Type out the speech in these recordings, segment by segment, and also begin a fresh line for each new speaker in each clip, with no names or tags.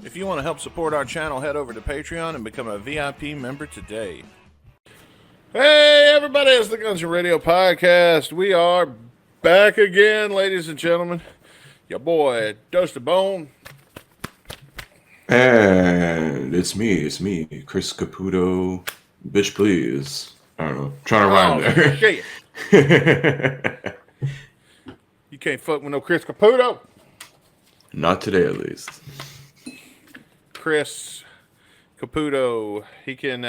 If you want to help support our channel, head over to Patreon and become a VIP member today. Hey, everybody, it's the Guns and Radio Podcast. We are back again, ladies and gentlemen. Your boy, Dustin Bone.
And it's me, Chris Caputo. Bitch, please. I don't know. Trying to rhyme there.
Shit. You can't fuck with no Chris Caputo.
Not today, at least.
Chris Caputo, he can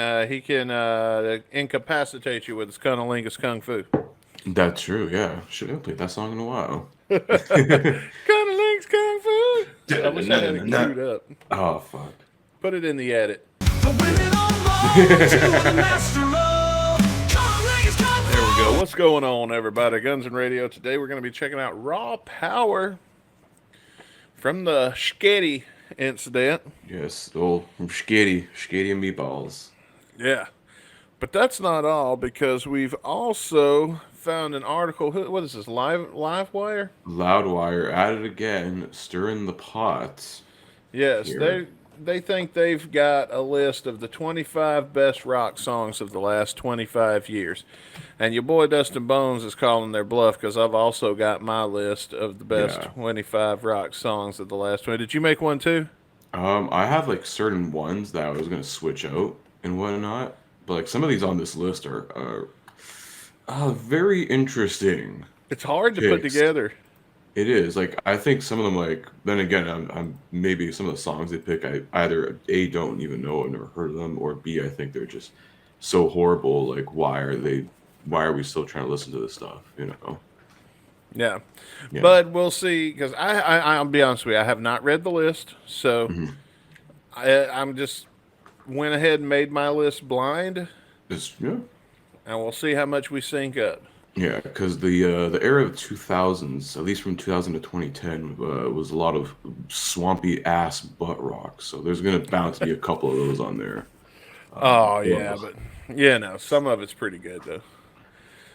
incapacitate you with his cunnilingus kung fu.
That's true, yeah. Should have played that song in a while.
Cunnilingus kung fu. I wish I had it queued up.
Oh, fuck.
Put it in the edit. There we go. What's going on, everybody? Guns and Radio. Today we're going to be checking out Raw Power from the Sketty incident.
Yes, the old from Sketty and Meatballs.
Yeah. But that's not all, because we've also found an article. What is this? Livewire?
Loudwire at it again, stirring the pot.
Yes,
here.
They think they've got a list of the 25 best rock songs of the last 25 years. And your boy Dustin Bonez is calling their bluff, because I've also got my list of the best 25 rock songs of the last 20. Did you make one too?
I have like certain ones that I was going to switch out and whatnot. But like some of these on this list are very interesting.
It's hard to put together.
It is. Like, I think some of them, like, then again, I'm maybe some of the songs they pick, I either A, don't even know, I've never heard of them, or B, I think they're just so horrible. Like, why are we still trying to listen to this stuff, you know?
Yeah. But we'll see, because I'll be honest with you, I have not read the list, so I'm just went ahead and made my list blind. And we'll see how much we sync up.
Yeah, because the era of 2000s, at least from 2000 to 2010, was a lot of swampy ass butt rock. So there's gonna bound to be a couple of those on there.
But no, some of it's pretty good though.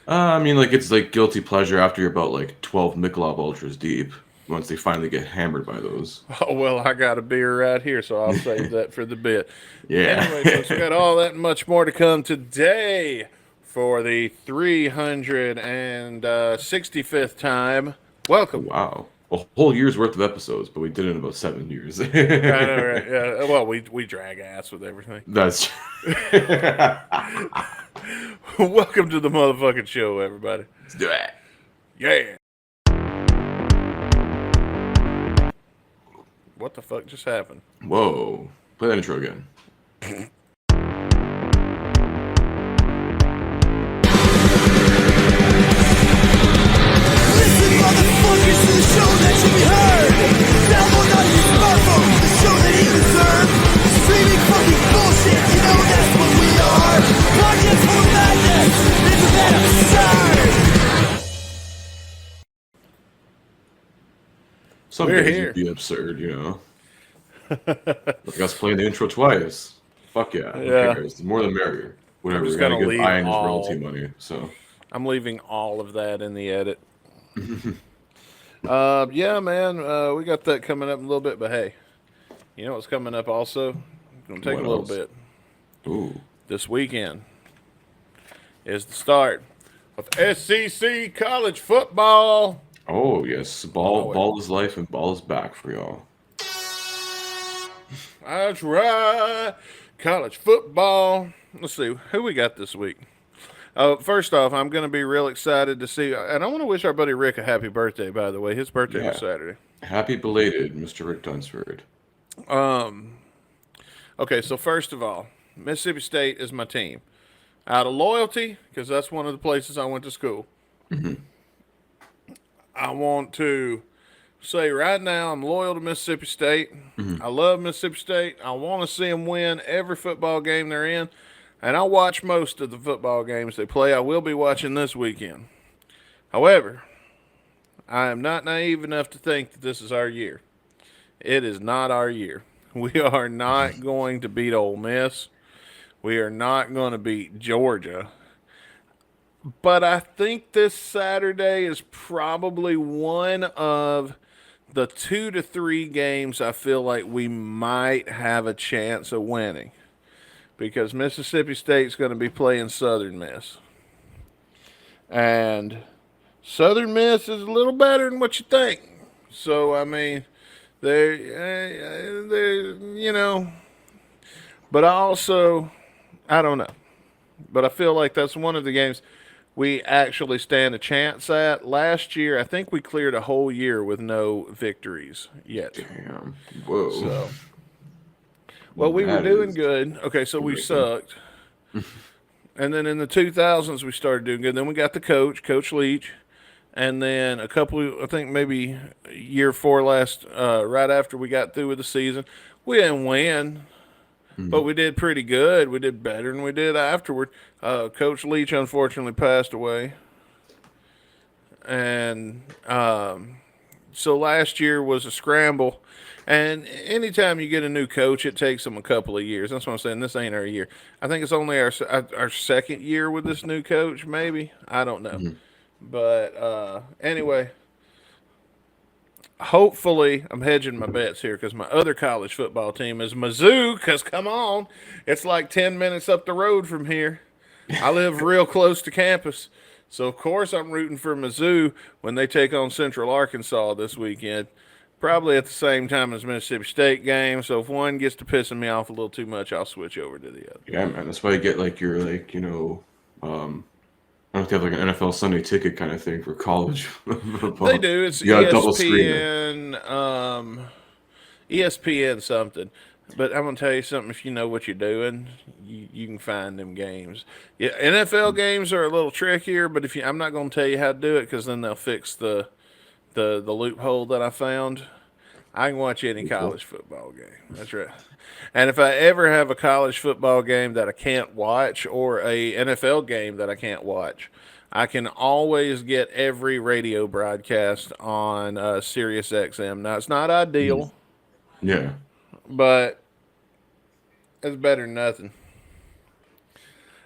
I mean, like it's like guilty pleasure after you're about like 12 Michelob Ultras deep. Once they finally get hammered by those.
Oh well, I got a beer right here, so I'll save that for the bit.
Yeah.
Anyway, folks, we got all that and much more to come today. For the 365th time. Welcome.
Wow. A whole year's worth of episodes, but we did it in about 7 years.
I know, right? Yeah. Well, we drag ass with everything.
That's
Welcome to the motherfucking show, everybody.
Let's do it.
Yeah. What the fuck just happened?
Whoa. Play that intro again.
Motherfuckers to the show that should be heard. Download on your smartphone the show that you deserve. Streaming fucking bullshit, you know that's what we are. Podcast full of madness, it's a bad absurd.
Some
We're
days
here.
it'd be absurd, you know. Like us playing the intro twice. Fuck yeah. Who cares? The more the merrier. Whatever. We're gonna give Ian his royalty money. So
I'm leaving all of that in the edit. Yeah, man, we got that coming up in a little bit, but hey, you know what's coming up also? It's going to take a little bit.
Ooh.
This weekend is the start of SEC college football.
Oh, yes. Ball is life and ball is back for y'all.
That's right. College football. Let's see, who we got this week? First off, I'm going to be real excited to see, and I want to wish our buddy Rick a happy birthday, by the way. His birthday was Saturday.
Happy belated, Mr. Rick Dunsford.
Okay, so first of all, Mississippi State is my team. Out of loyalty, because that's one of the places I went to school. I want to say right now I'm loyal to Mississippi State. I love Mississippi State. I want to see them win every football game they're in. And I watch most of the football games they play. I will be watching this weekend. However, I am not naive enough to think that this is our year. It is not our year. We are not going to beat Ole Miss. We are not going to beat Georgia. But I think this Saturday is probably one of the 2 to 3 games I feel like we might have a chance of winning, because Mississippi State's going to be playing Southern Miss. And Southern Miss is a little better than what you think. So, I mean, they're you know, but I don't know. But I feel like that's one of the games we actually stand a chance at. Last year, I think we cleared a whole year with no victories yet.
Damn. Whoa.
So, well, we were doing good. Okay, so we
good.
sucked. And then in the 2000s, we started doing good. Then we got the Coach Leach. And then I think maybe year 4 right after we got through with the season, we didn't win. But we did pretty good. We did better than we did afterward. Coach Leach unfortunately passed away. And so last year was a scramble. And anytime you get a new coach, it takes them a couple of years. That's what I'm saying. This ain't our year. I think it's only our second year with this new coach, maybe. I don't know. But anyway, hopefully, I'm hedging my bets here because my other college football team is Mizzou, because come on, it's like 10 minutes up the road from here. I live real close to campus. So, of course, I'm rooting for Mizzou when they take on Central Arkansas this weekend. Probably at the same time as Mississippi State game. So, if one gets to pissing me off a little too much, I'll switch over to the other.
Yeah, man. That's why you get like your I don't have like an NFL Sunday ticket kind of thing for college football.
They do. It's ESPN, ESPN something. But I'm gonna tell you something. If you know what you're doing, you can find them games. Yeah, NFL games are a little trickier. But I'm not gonna tell you how to do it, because then they'll fix the loophole that I found. I can watch any college football game. That's right. And if I ever have a college football game that I can't watch, or a NFL game that I can't watch, I can always get every radio broadcast on Sirius XM. Now, it's not ideal.
Yeah.
But it's better than nothing.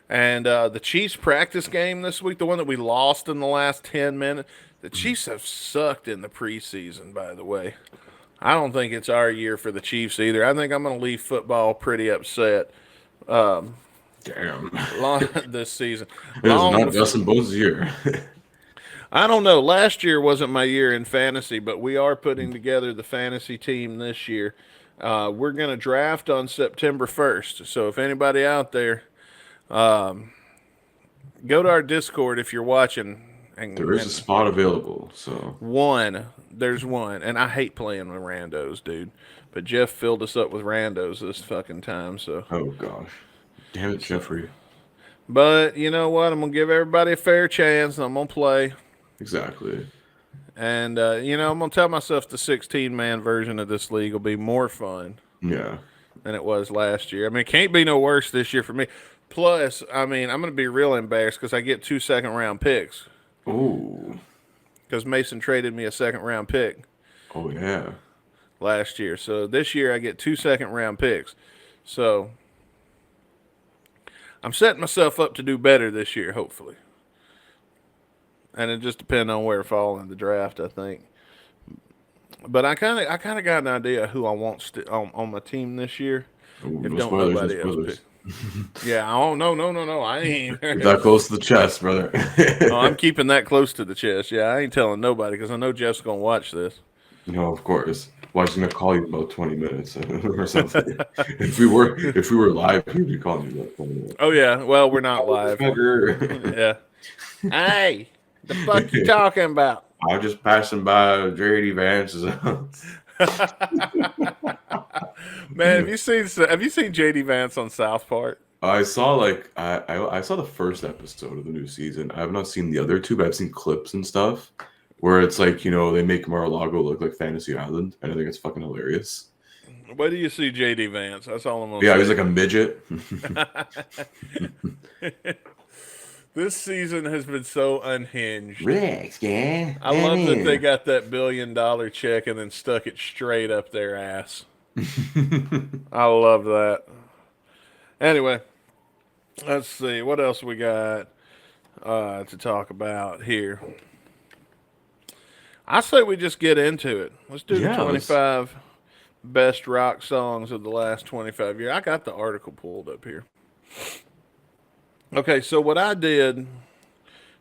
And the Chiefs practice game this week, the one that we lost in the last 10 minutes, the Chiefs have sucked in the preseason, by the way. I don't think it's our year for the Chiefs either. I think I'm going to leave football pretty upset.
Damn.
This season.
It was not Dustin Bonez' year.
I don't know. Last year wasn't my year in fantasy, but we are putting together the fantasy team this year. We're going to draft on September 1st. So if anybody out there, go to our Discord if you're watching.
There is a spot available. So
there's one. And I hate playing with randos, dude. But Jeff filled us up with randos this fucking time. So.
Oh, gosh. Damn it, Jeffrey.
But you know what? I'm going to give everybody a fair chance. And I'm going to play.
Exactly.
And, I'm going to tell myself the 16-man version of this league will be more fun.
Yeah.
Than it was last year. I mean, it can't be no worse this year for me. Plus, I mean, I'm going to be real embarrassed because I get 2 second-round picks.
Ooh.
Because Mason traded me a second-round pick.
Oh, yeah.
Last year. So this year I get 2 second-round picks. So I'm setting myself up to do better this year, hopefully. And it just depends on where I fall in the draft, I think. But I kind of got an idea of who I want on my team this year.
Ooh,
if don't nobody else pick. Yeah, oh, no. I ain't.
You're that close to the chest, brother.
I'm keeping that close to the chest. Yeah, I ain't telling nobody because I know Jeff's going to watch this.
No, of course. Well, he's going to call you in about 20 minutes or something. if we were live, he'd be calling you about 20 minutes.
Oh, yeah. Well, we're not live. Yeah. Hey, the fuck you talking about?
I was just passing by JD Vance's house.
Man, have you seen JD Vance on South Park?
I saw I saw the first episode of the new season. I have not seen the other two, but I've seen clips and stuff where it's like, they make Mar-a-Lago look like Fantasy Island, and I think it's fucking hilarious.
Where do you see JD Vance? That's all I'm gonna say.
Yeah, he's like a midget.
This season has been so unhinged.
Rex, yeah.
I love that they got that $1 billion check and then stuck it straight up their ass. I love that. Anyway, let's see. What else we got to talk about here? I say we just get into it. Let's do the
Yeah,
25 best rock songs of the last 25 years. I got the article pulled up here. Okay, so what I did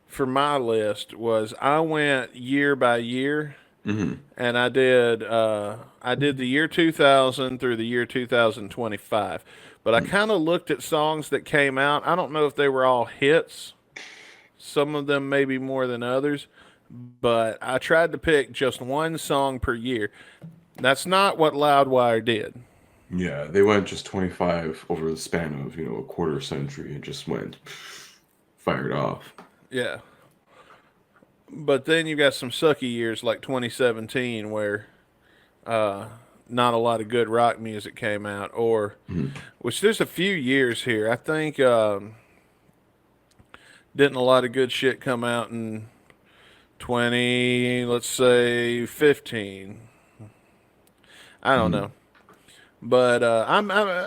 for my list was I went year by year, and I did the year 2000 through the year 2025. But I kind of looked at songs that came out. I don't know if they were all hits. Some of them maybe more than others, but I tried to pick just one song per year. That's not what Loudwire did.
Yeah, they went just 25 over the span of, a quarter century and just went fired off.
Yeah. But then you got some sucky years like 2017 where not a lot of good rock music came out, or which there's a few years here. I think didn't a lot of good shit come out in 20, let's say 15. I don't know. But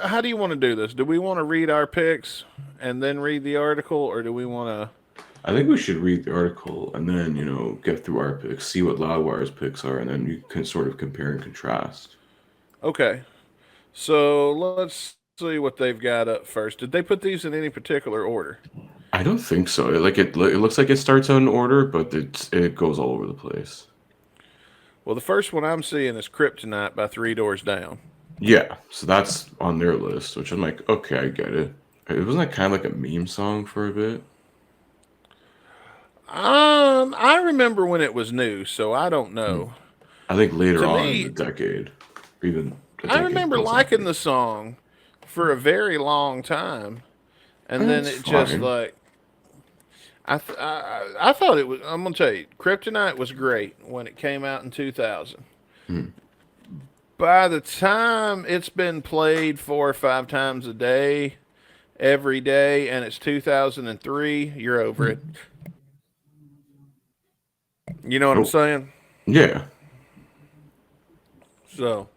how do you want to do this? Do we want to read our picks and then read the article, or do we want to?
I think we should read the article and then, get through our picks, see what Loudwire's picks are, and then you can sort of compare and contrast.
Okay. So let's see what they've got up first. Did they put these in any particular order?
I don't think so. It looks like it starts out in order, but it goes all over the place.
Well, the first one I'm seeing is Kryptonite by Three Doors Down.
Yeah, so that's on their list, which I'm like, okay, I get it. It wasn't that kind of like a meme song for a bit.
I remember when it was new, so I don't know.
I think later
To
on
me-
in the decade, or even
I remember liking the song for a very long time, and then
That's
it just
fine.
like I thought it was. I'm gonna tell you, Kryptonite was great when it came out in 2000. By the time it's been played 4 or 5 times a day, every day, and it's 2003, you're over it. You know what I'm saying?
Yeah.
So,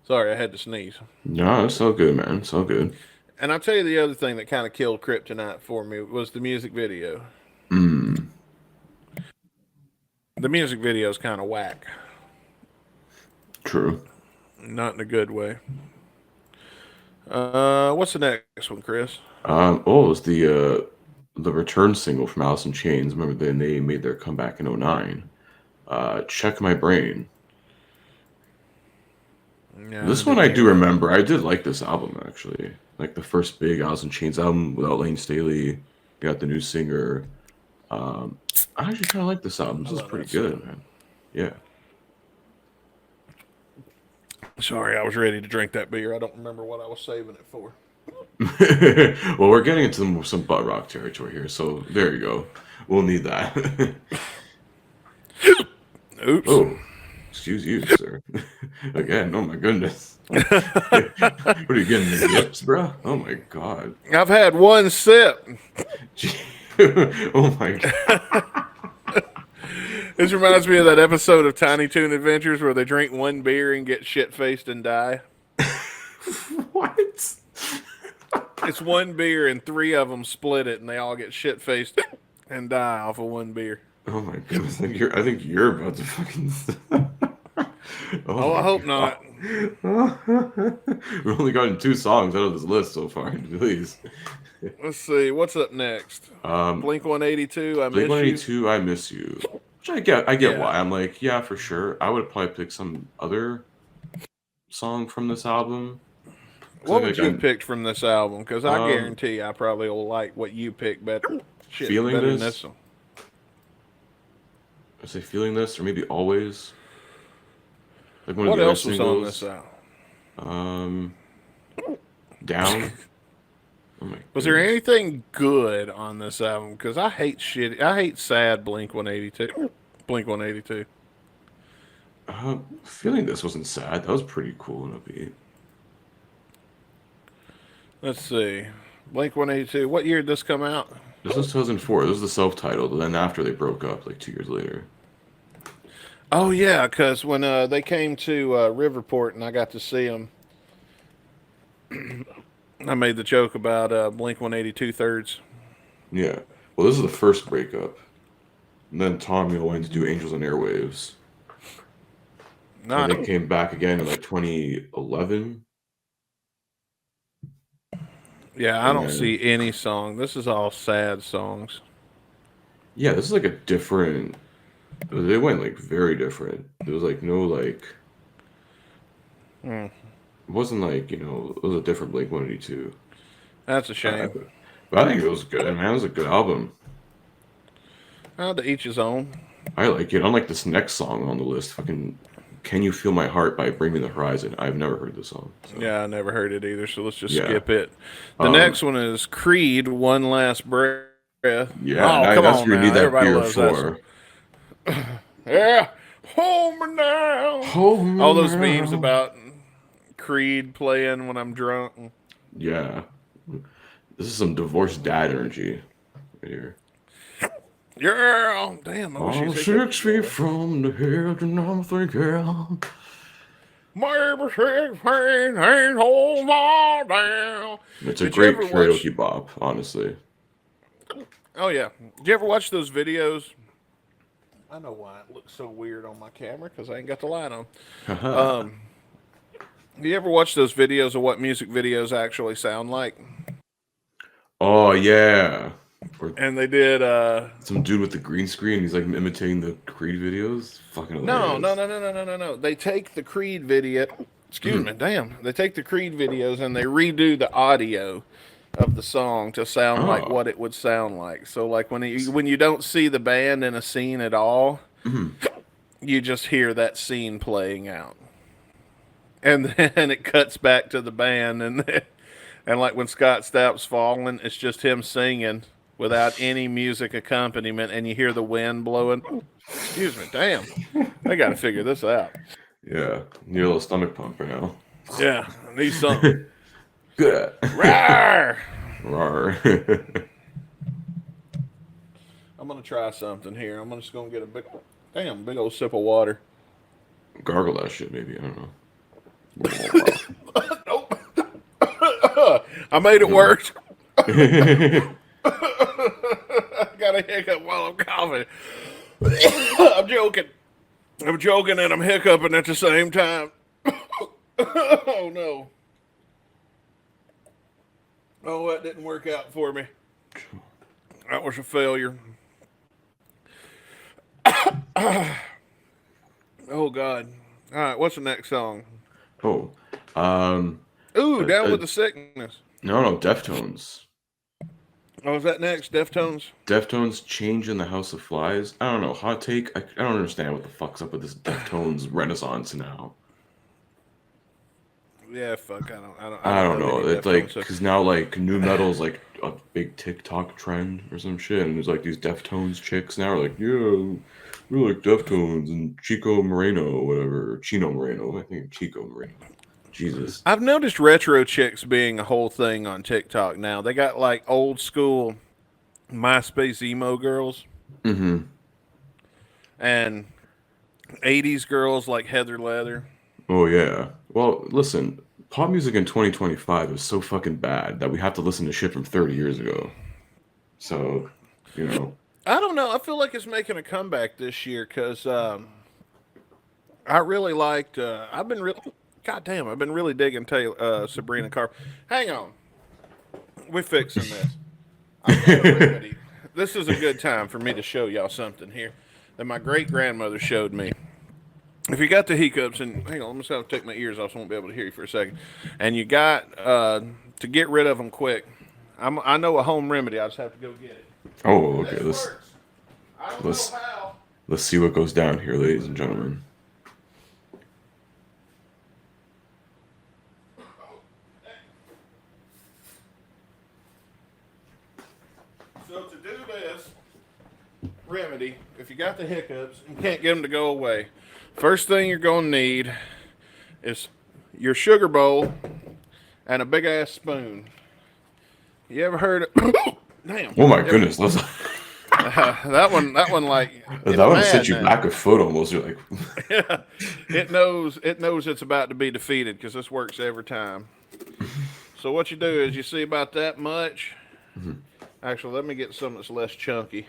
sorry, I had to sneeze.
No, it's all good, man. It's all good.
And I'll tell you the other thing that kind of killed Kryptonite for me was the music video. The music video is kind of whack.
True.
Not in a good way. What's the next one, Chris?
It was the return single from Alice in Chains. Remember, they made their comeback in 2009. Check My Brain.
Yeah,
This one I do remember. I did like this album, actually. Like the first big Alice in Chains album without Lane Staley. You got the new singer. I actually kind of like this album. This is pretty good, man. Yeah.
Sorry, I was ready to drink that beer. I don't remember what I was saving it for.
Well, we're getting into some butt rock territory here, so there you go. We'll need that.
Oops.
Oh, excuse you, sir. Again, oh my goodness. What are you getting, the yips, bro? Oh my god.
I've had one sip.
Oh my god.
This reminds me of that episode of Tiny Toon Adventures where they drink one beer and get shit-faced and die.
What?
It's one beer and 3 of them split it and they all get shit-faced and die off of one beer.
Oh my goodness. I think you're about to fucking...
Oh, I hope not.
We've only gotten 2 songs out of this list so far, please.
Let's see. What's up next? Blink 182, I Miss
Blink
You.
182, I Miss You. Which I get
Yeah.
why. I'm like, yeah, for sure. I would probably pick some other song from this album.
What would you have picked from this album? Because I guarantee I probably will like what you picked better. Shit,
Feeling
better than
This?
this one.
I say Feeling This, or maybe Always. Like one
What
of the
else
other
was on
singles.
this album?
Down. Oh my
Was there
goodness.
anything good on this album? Because I hate shit. I hate sad Blink 182. Blink 182.
Feeling This wasn't sad. That was pretty cool and upbeat.
Let's see. Blink 182. What year did this come out?
This was 2004. This was the self-titled, and then after they broke up, like 2 years later.
Oh, yeah, because when they came to Riverport and I got to see them, I made the joke about Blink 182 thirds.
Yeah. Well, this is the first breakup. And then Tommy went to do Angels and Airwaves.
Not,
And they came back again in like 2011.
yeah, I
And
don't
then,
see any song. This is all sad songs.
yeah, this is like a different. They went like very different. There was like no like.
Mm,
It wasn't like it was a different Blink 182.
that's a shame.
But I think it was good, man. It was a good album.
To each his own.
I like it. Unlike this next song on the list, fucking "Can You Feel My Heart" by Bring Me the Horizon. I've never heard this song. So.
Yeah, I never heard it either, so let's just
Yeah.
skip it. The next one is Creed, One Last Breath.
Yeah,
come
that's
on
where you
now.
need that
Everybody
beer
loves that
for.
song. Yeah, hold me now.
Hold me
All those
now.
memes about Creed playing when I'm drunk.
Yeah. This is some divorced dad energy right here.
Yeah, damn. Oh,
I'm
she's
6 feet from the hill and I'm thinking.
Maybe 6 feet ain't hold my down.
It's a
Did you
great
ever watch-
karaoke bop, honestly.
Oh, yeah. Did you ever watch those videos? I know why it looks so weird on my camera, because I ain't got the light on. Do you ever watch those videos of what music videos actually sound like?
Oh, yeah. Or
And they did,
some dude with the green screen, he's like imitating the Creed videos. Fucking
No.
hilarious.
They take the Creed video. Excuse me, damn. They take the Creed videos and they redo the audio of the song to sound like what it would sound like. So, like when you don't see the band in a scene at all, you just hear that scene playing out, and then it cuts back to the band, and like when Scott Stapp's falling, it's just him singing without any music accompaniment, and you hear the wind blowing. Excuse me, damn. I got to figure this out.
Yeah. Need a little stomach pump right now.
Yeah, I need something.
Good.
Rawr!
Rawr.
I'm going to try something here. I'm just going to get a big old sip of water.
Gargle that shit, maybe. I don't know.
Nope. I made it work. I got a hiccup while I'm coughing. I'm joking and I'm hiccuping at the same time. Oh, no. Oh, that didn't work out for me. That was a failure. Oh, God. All right, what's the next song?
Oh.
Ooh, Down with the Sickness.
No, Deftones.
Oh, is that next? Deftones?
Deftones Change in the House of Flies. I don't know. Hot take. I don't understand what the fuck's up with this Deftones renaissance now.
Yeah, fuck.
I don't know. It's like because now like new metal's like a big TikTok trend or some shit, and there's like these Deftones chicks now are like, yeah, we like Deftones and Chico Moreno, whatever, Chino Moreno. I think Chico Moreno. Jesus.
I've noticed retro chicks being a whole thing on TikTok now. They got like old school MySpace emo girls.
Mm-hmm.
And 80s girls like Heather Leather.
Oh yeah. Well, listen, pop music in 2025 is so fucking bad that we have to listen to shit from 30 years ago. So,
I don't know. I feel like it's making a comeback this year because I really liked. I've been really digging Sabrina Carpenter. Hang on, we're fixing this. I've got a remedy. This is a good time for me to show y'all something here that my great grandmother showed me. If you got the hiccups, and hang on, I'm just going to take my ears off so I won't be able to hear you for a second. And you got to get rid of them quick. I know a home remedy. I just have to go get it.
Oh, okay.
This works. I don't know how.
Let's see what goes down here, ladies and gentlemen.
So to do this remedy, if you got the hiccups and can't get them to go away, first thing you're going to need is your sugar bowl and a big ass spoon. You ever heard of damn.
Oh my goodness, that
one like
one set you back a foot almost. You're like,
yeah, it knows it's about to be defeated because this works every time. So what you do is you see about that much. Mm-hmm. Actually, let me get some that's less chunky.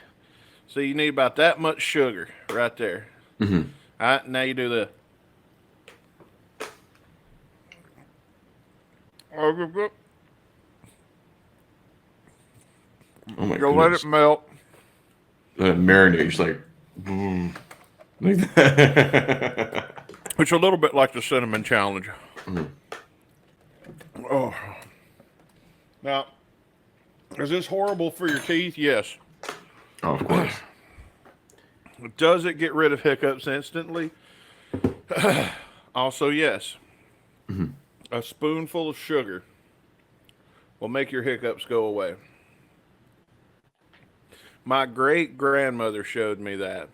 So you need about that much sugar right there.
Mm-hmm.
All right, now you do this.
Oh my
Go let
goodness.
it melt.
Let it marinate. Just like, like that.
It's a little bit like the cinnamon challenge. Oh. Now, is this horrible for your teeth? Yes.
Oh, of course.
Does it get rid of hiccups instantly? Also, yes. A spoonful of sugar will make your hiccups go away. My great-grandmother showed me that.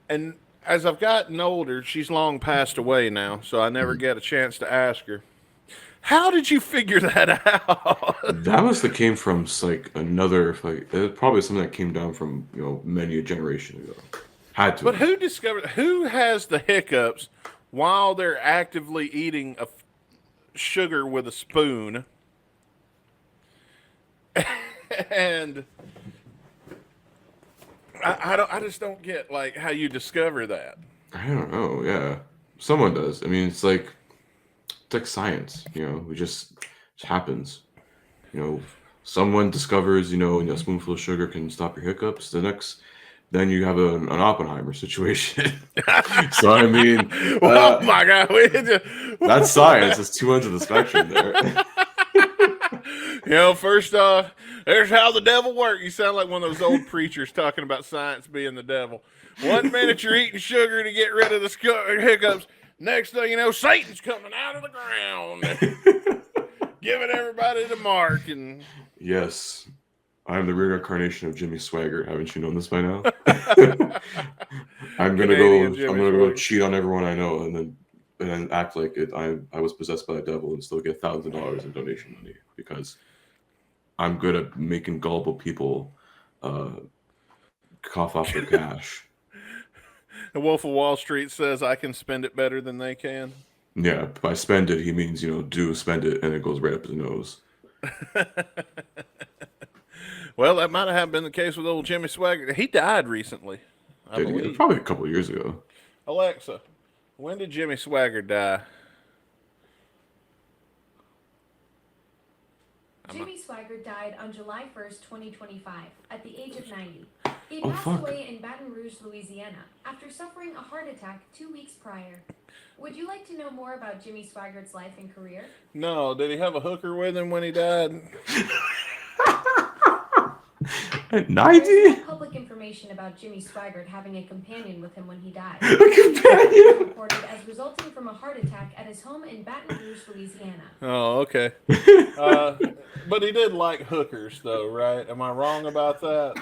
And as I've gotten older, she's long passed away now, so I never get a chance to ask her, how did you figure that out?
That must have came from like another, like it was probably something that came down from many a generation ago. Had to.
But who has the hiccups while they're actively eating sugar with a spoon? And I just don't get like how you discover that.
I don't know. Yeah, someone does. I mean, it's like science. It just happens. Someone discovers a spoonful of sugar can stop your hiccups. Then you have an Oppenheimer situation. So I mean,
Oh my God,
that's science. It's two ends of the spectrum there.
First off, there's how the devil works. You sound like one of those old preachers talking about science being the devil. One minute you're eating sugar to get rid of the hiccups. Next thing you know, Satan's coming out of the ground, giving everybody the mark. And
yes, I am the reincarnation of Jimmy Swaggart. Haven't you known this by now? I'm gonna go cheat on everyone I know, and then act like I was possessed by the devil, and still get $1,000 in donation money because I'm good at making gullible people cough off their cash.
The Wolf of Wall Street says I can spend it better than they can.
Yeah, by spend it, he means, do spend it, and it goes right up his nose.
Well, that might have been the case with old Jimmy Swaggart. He died recently, I believe.
Probably a couple of years ago.
Alexa, when did Jimmy Swaggart die?
Jimmy Swaggart died on July 1st, 2025, at the age of 90. He
Oh,
passed
fuck.
away in Baton Rouge, Louisiana, after suffering a heart attack 2 weeks prior. Would you like to know more about Jimmy Swaggart's life and career?
No, did he have a hooker with him when he died?
At
There's
90?
no public information about Jimmy Swaggart having a companion with him when he died.
A companion?
Reported as resulting from a heart attack at his home in Baton Rouge, Louisiana.
Oh, okay. But he did like hookers, though, right? Am I wrong about that?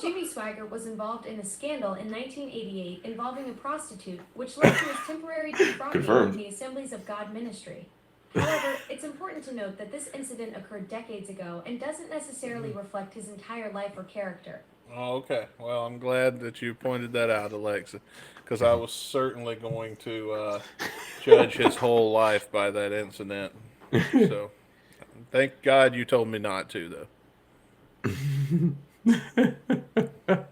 Jimmy Swaggart was involved in a scandal in 1988 involving a prostitute, which led to his temporary defrocking
Confirmed.
from the Assemblies of God ministry. However, it's important to note that this incident occurred decades ago and doesn't necessarily reflect his entire life or character.
Oh, okay. Well, I'm glad that you pointed that out, Alexa, because I was certainly going to judge his whole life by that incident. So, thank God you told me not to, though.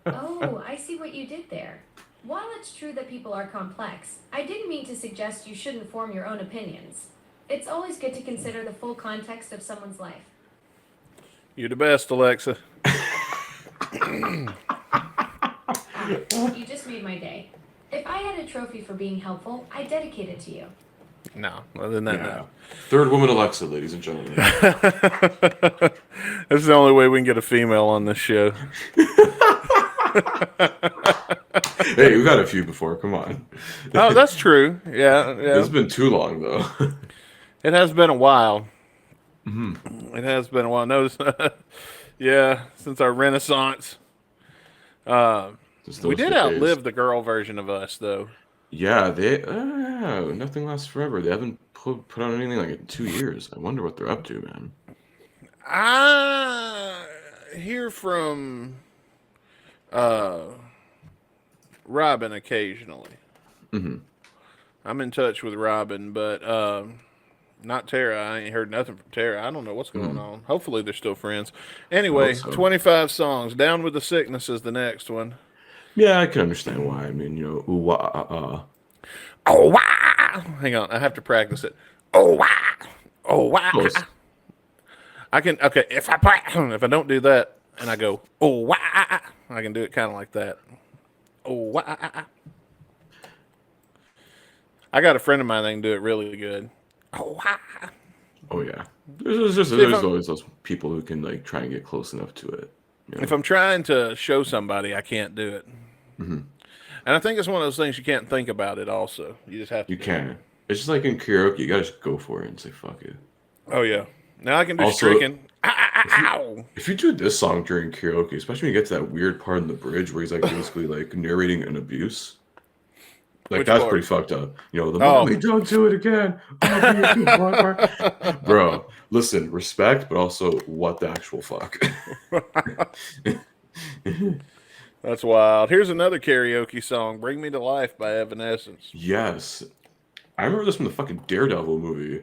Oh, I see what you did there. While it's true that people are complex, I didn't mean to suggest you shouldn't form your own opinions. It's always good to consider the full context of someone's life.
You're the best, Alexa.
You just made my day. If I had a trophy for being helpful, I'd dedicate it to you.
No, other than that,
Yeah. Third woman Alexa, ladies and gentlemen.
no. That's the only way we can get a female on this show.
Hey, we've had a few before. Come on.
Oh, that's true. Yeah.
It's been too long, though.
It has been a while.
Mm-hmm.
It has been a while. Notice, yeah, since our Renaissance. We did outlive the girl version of us, though.
Yeah, nothing lasts forever. They haven't put out anything like in 2 years. I wonder what they're up to, man.
I hear from Robin occasionally.
Mm-hmm.
I'm in touch with Robin, but Not Tara. I ain't heard nothing from Tara. I don't know what's going on. Hopefully they're still friends.
I
Anyway,
hope so.
25 songs. Down with the Sickness is the next one.
Yeah, I can understand why. I mean, ooh, wah,
Oh, wow. Hang on. I have to practice it. Oh, wow. Oh, wow.
Close.
I can, okay, if I don't do that and I go, oh, wow, I can do it kind of like that. Oh, wow. I got a friend of mine that can do it really good. Oh, wow.
Oh yeah. There's always those people who can like try and get close enough to it. You know?
If I'm trying to show somebody, I can't do it. And I think it's one of those things you can't think about it also. You just have to.
You can. It's just like in karaoke, you gotta just go for it and say fuck it.
Oh, yeah. Now I can do
Also,
stricken. Ow.
If you do this song during karaoke, especially when you get to that weird part in the bridge where he's like basically like narrating an abuse, like
Which
that's
part?
pretty fucked up. The mommy, don't do it again. I'll be a good boy. Bro, listen, respect, but also what the actual fuck.
That's wild. Here's another karaoke song, Bring Me to Life by Evanescence.
Yes. I remember this from the fucking Daredevil movie.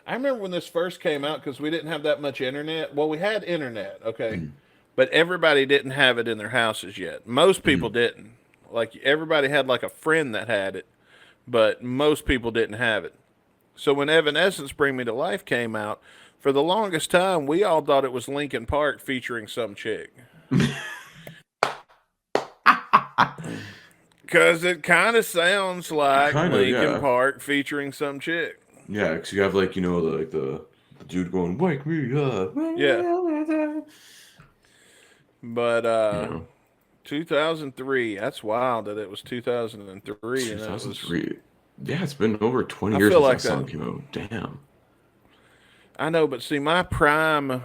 I remember when this first came out because we didn't have that much internet. Well, we had internet, okay, but everybody didn't have it in their houses yet. Most people didn't. Like everybody had like a friend that had it, but most people didn't have it. So when Evanescence Bring Me to Life came out, for the longest time we all thought it was Linkin Park featuring some chick. Because it kind of sounds like Linkin Park featuring some chick.
Yeah, because you have like the dude going wake me up.
Yeah. But 2003. That's wild that it was 2003.
2003. Yeah, it's been over 20 years since that song came out. Damn.
I know, but see, my prime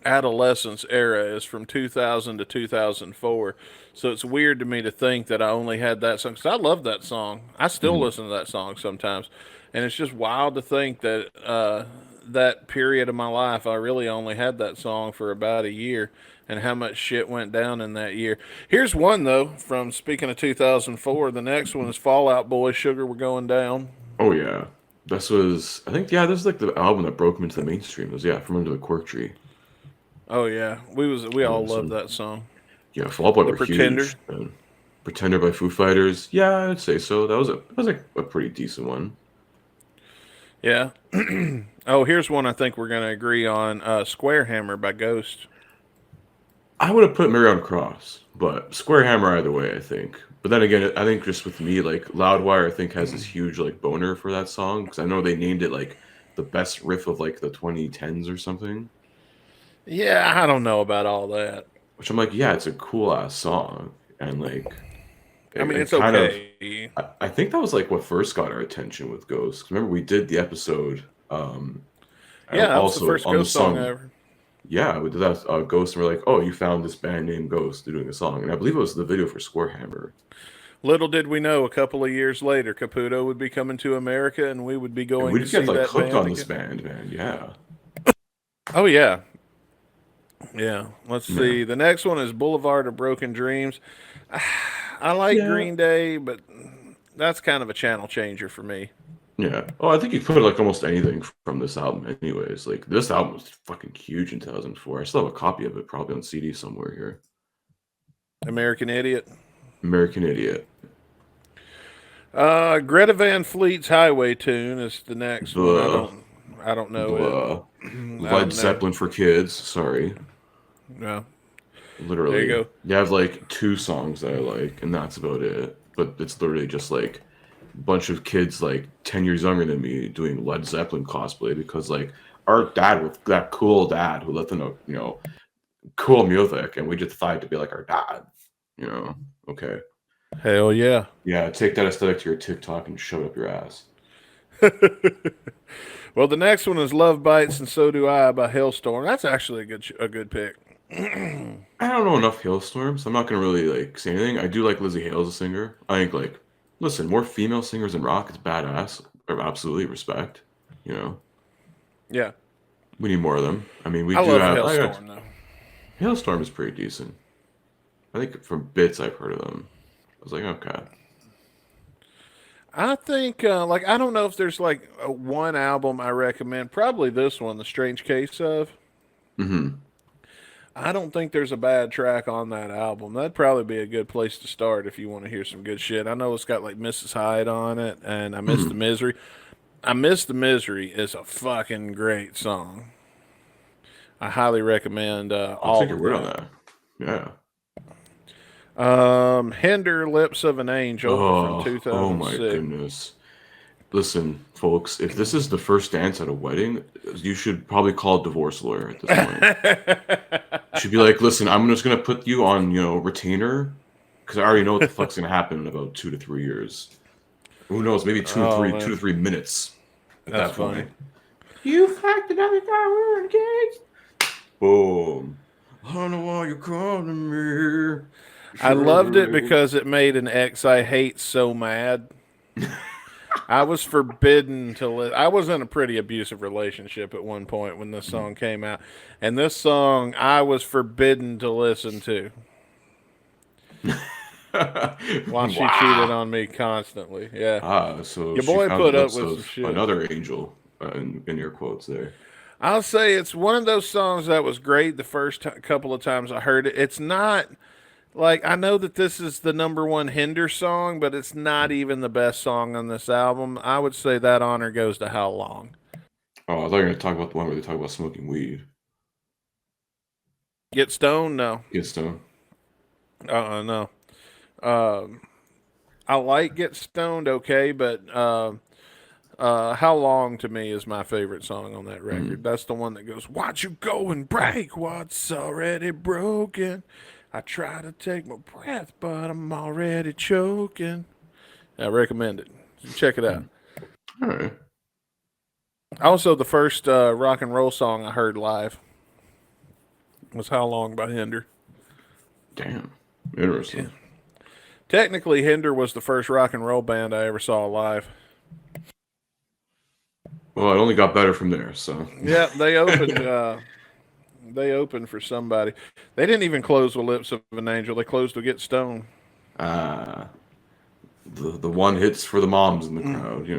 adolescence era is from 2000 to 2004. So it's weird to me to think that I only had that song. Because I love that song. I still listen to that song sometimes. And it's just wild to think that that period of my life, I really only had that song for about a year. And how much shit went down in that year. Here's one, though, from speaking of 2004. The next one is Fall Out Boy, Sugar We're Going Down.
Oh, yeah. This was, I think, this is like the album that broke him into the mainstream. It was, From Under the Cork Tree.
Oh, yeah. We all loved that song.
Yeah, Fall Out Boy were
Pretender.
Huge. Pretender by Foo Fighters. Yeah, I'd say so. That was a pretty decent one.
Yeah. Oh, here's one I think we're going to agree on. Square Hammer by Ghost.
I would have put Mary on Cross, but Square Hammer either way, I think. But then again, I think just with me, like Loudwire, I think has this huge like boner for that song because I know they named it like the best riff of like the 2010s or something.
Yeah, I don't know about all that.
Which I'm like, yeah, it's a cool ass song, and like,
I mean, it's
kind
okay.
I think that was like what first got our attention with Ghost. 'Cause remember we did the episode.
Yeah, that was the first Ghost song ever.
Yeah, we did that Ghost, and we're like, oh, you found this band named Ghost doing a song, and I believe it was the video for Square Hammer.
Little did we know, a couple of years later, Caputo would be coming to America, and we would be going to see that band. We just get like hooked on this band, man. Yeah.
Oh
yeah. Yeah. Let's see. The next one is Boulevard of Broken Dreams. I like Green Day, but that's kind of a channel changer for me.
Yeah. Oh, I think you put like almost anything from this album anyways. Like this album was fucking huge in 2004. I still have a copy of it probably on CD somewhere here.
American Idiot.
American Idiot.
Greta Van Fleet's Highway Tune is the next one. I don't know it.
Led Zeppelin for Kids. Sorry.
No.
Literally.
There you go.
You have like 2 songs that I like, and that's about it. But it's literally just like bunch of kids like 10 years younger than me doing Led Zeppelin cosplay because like our dad was that cool dad who let them know, cool music, and we just decided to be like our dad, okay.
Hell yeah.
Yeah, take that aesthetic to your TikTok and shove it up your ass.
Well, the next one is Love Bites and So Do I by Hailstorm. That's actually a good pick.
I don't know enough Hailstorms. I'm not gonna really like say anything. I do like Lizzie Hale as a singer. I think like listen, more female singers in rock is badass. Or absolutely respect.
Yeah.
We need more of them. I mean,
I love Hailstorm though.
Hailstorm is pretty decent. I think from bits I've heard of them. I was like, okay.
I think, I don't know if there's like one album I recommend. Probably this one, The Strange Case of.
Mm-hmm.
I don't think there's a bad track on that album. That'd probably be a good place to start if you want to hear some good shit. I know it's got like Mrs. Hyde on it, and I Miss the Misery. I Miss the Misery is a fucking great song. I highly recommend
I'll
all
take your
of
word on
that.
that. Yeah.
Hinder Lips of an Angel from
Oh my
2006.
goodness. Listen, folks, if this is the first dance at a wedding, you should probably call a divorce lawyer at this point. You should be like, listen, I'm just gonna put you on, retainer, because I already know what the fuck's gonna happen in about 2 to 3 years. Who knows? Maybe
Man.
2 to 3 minutes. At
That's
that
funny.
point, you fucked another guy. We were engaged. Boom. I don't know why you're calling me.
I loved it because it made an ex I hate so mad. I was forbidden to I was in a pretty abusive relationship at one point when this song came out. And this song I was forbidden to listen to. While she cheated on me constantly. Yeah.
So
Your
she
boy
found
put
the
up
lips
with
of
some shit.
another angel in your quotes there.
I'll say it's one of those songs that was great the first couple of times I heard it. It's not like, I know that this is the number one Hinder song, but it's not even the best song on this album. I would say that honor goes to How Long.
Oh, I thought you were going to talk about the one where they talk about smoking weed.
Get Stoned? No.
Get stoned.
No. I like Get Stoned, okay, but How Long to me is my favorite song on that record. That's the one that goes, "Watch you go and break what's already broken. I try to take my breath, but I'm already choking." I recommend it. Check it out.
All right.
Also, the first rock and roll song I heard live was How Long by Hinder.
Damn. Interesting.
Yeah. Technically, Hinder was the first rock and roll band I ever saw live.
Well, it only got better from there, so.
Yeah, they opened. They opened for somebody. They didn't even close with Lips of an Angel. They closed with Get Stoned.
The one hits for the moms in the crowd,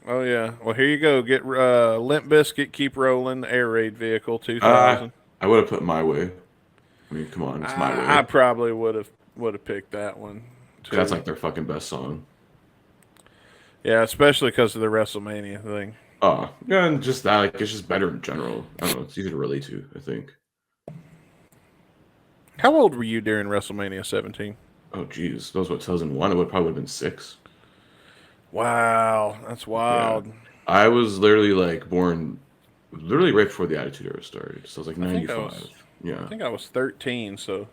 Oh yeah. Well, here you go. Get Limp Bizkit, Keep Rolling, Air Raid Vehicle, 2000.
I would have put My Way. I mean, come on, it's My Way.
I probably would have picked that one too.
That's like their fucking best song.
Yeah, especially because of the WrestleMania thing.
Oh, yeah, and just that, like, it's just better in general. I don't know, it's easy to relate to, I think.
How old were you during WrestleMania 17?
Oh, geez. That was what, 2001? It probably would have been 6.
Wow, that's wild.
Yeah. I was literally, like, born literally right before the Attitude Era started. So I was like 95.
I think I was 13, so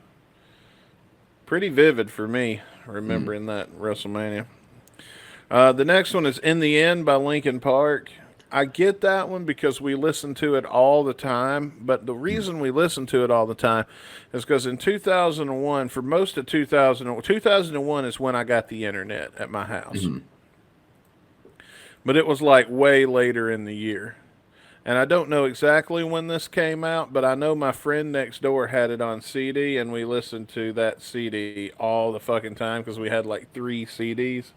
pretty vivid for me remembering that WrestleMania. The next one is In the End by Linkin Park. I get that one because we listen to it all the time, but the reason we listen to it all the time is because in 2001, for most of 2001 is when I got the internet at my house. But it was like way later in the year. And I don't know exactly when this came out, but I know my friend next door had it on CD, and we listened to that CD all the fucking time because we had like 3 CDs.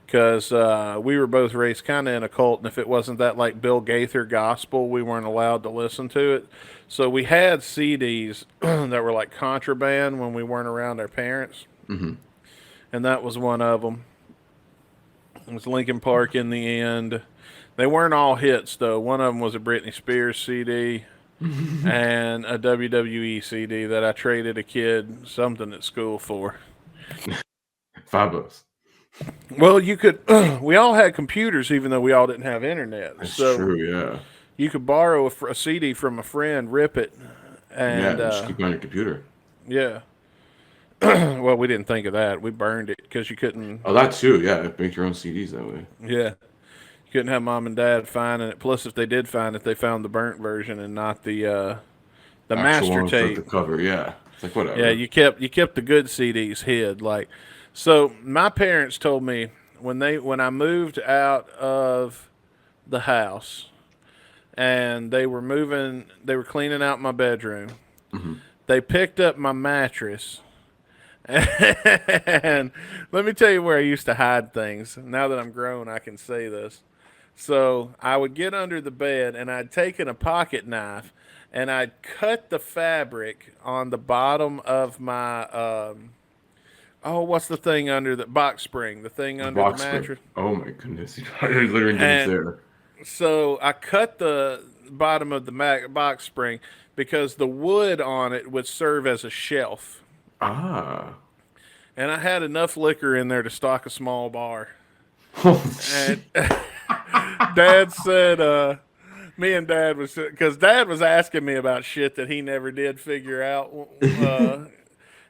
Because we were both raised kind of in a cult, and if it wasn't that like Bill Gaither gospel, we weren't allowed to listen to it. So we had CDs that were like contraband when we weren't around our parents. And that was one of them. It was Linkin Park, In the End. They weren't all hits, though. One of them was a Britney Spears CD and a WWE CD that I traded a kid something at school for.
$5.
Well, you could. We all had computers, even though we all didn't have internet.
That's
so
true, yeah.
You could borrow a CD from a friend, rip it, and
just keep it on your computer.
Yeah. Well, we didn't think of that. We burned it because you couldn't.
Oh, that too, yeah. Make your own CDs that way.
Yeah. You couldn't have mom and dad finding it. Plus, if they did find it, they found the burnt version and not the master tape.
The cover, yeah. It's like whatever.
Yeah, you kept the good CDs hid. Like, so my parents told me when I moved out of the house and they were cleaning out my bedroom. They picked up my mattress And let me tell you where I used to hide things. Now that I'm grown, I can say this. So I would get under the bed and I'd taken a pocket knife and I'd cut the fabric on the bottom of my what's the thing under the box spring? The thing under the
Box spring.
mattress.
Oh my goodness! I literally didn't
And
there.
so I cut the bottom of the box spring because the wood on it would serve as a shelf.
Ah.
And I had enough liquor in there to stock a small bar.
Oh,
And Dad said, me and Dad was, because Dad was asking me about shit that he never did figure out.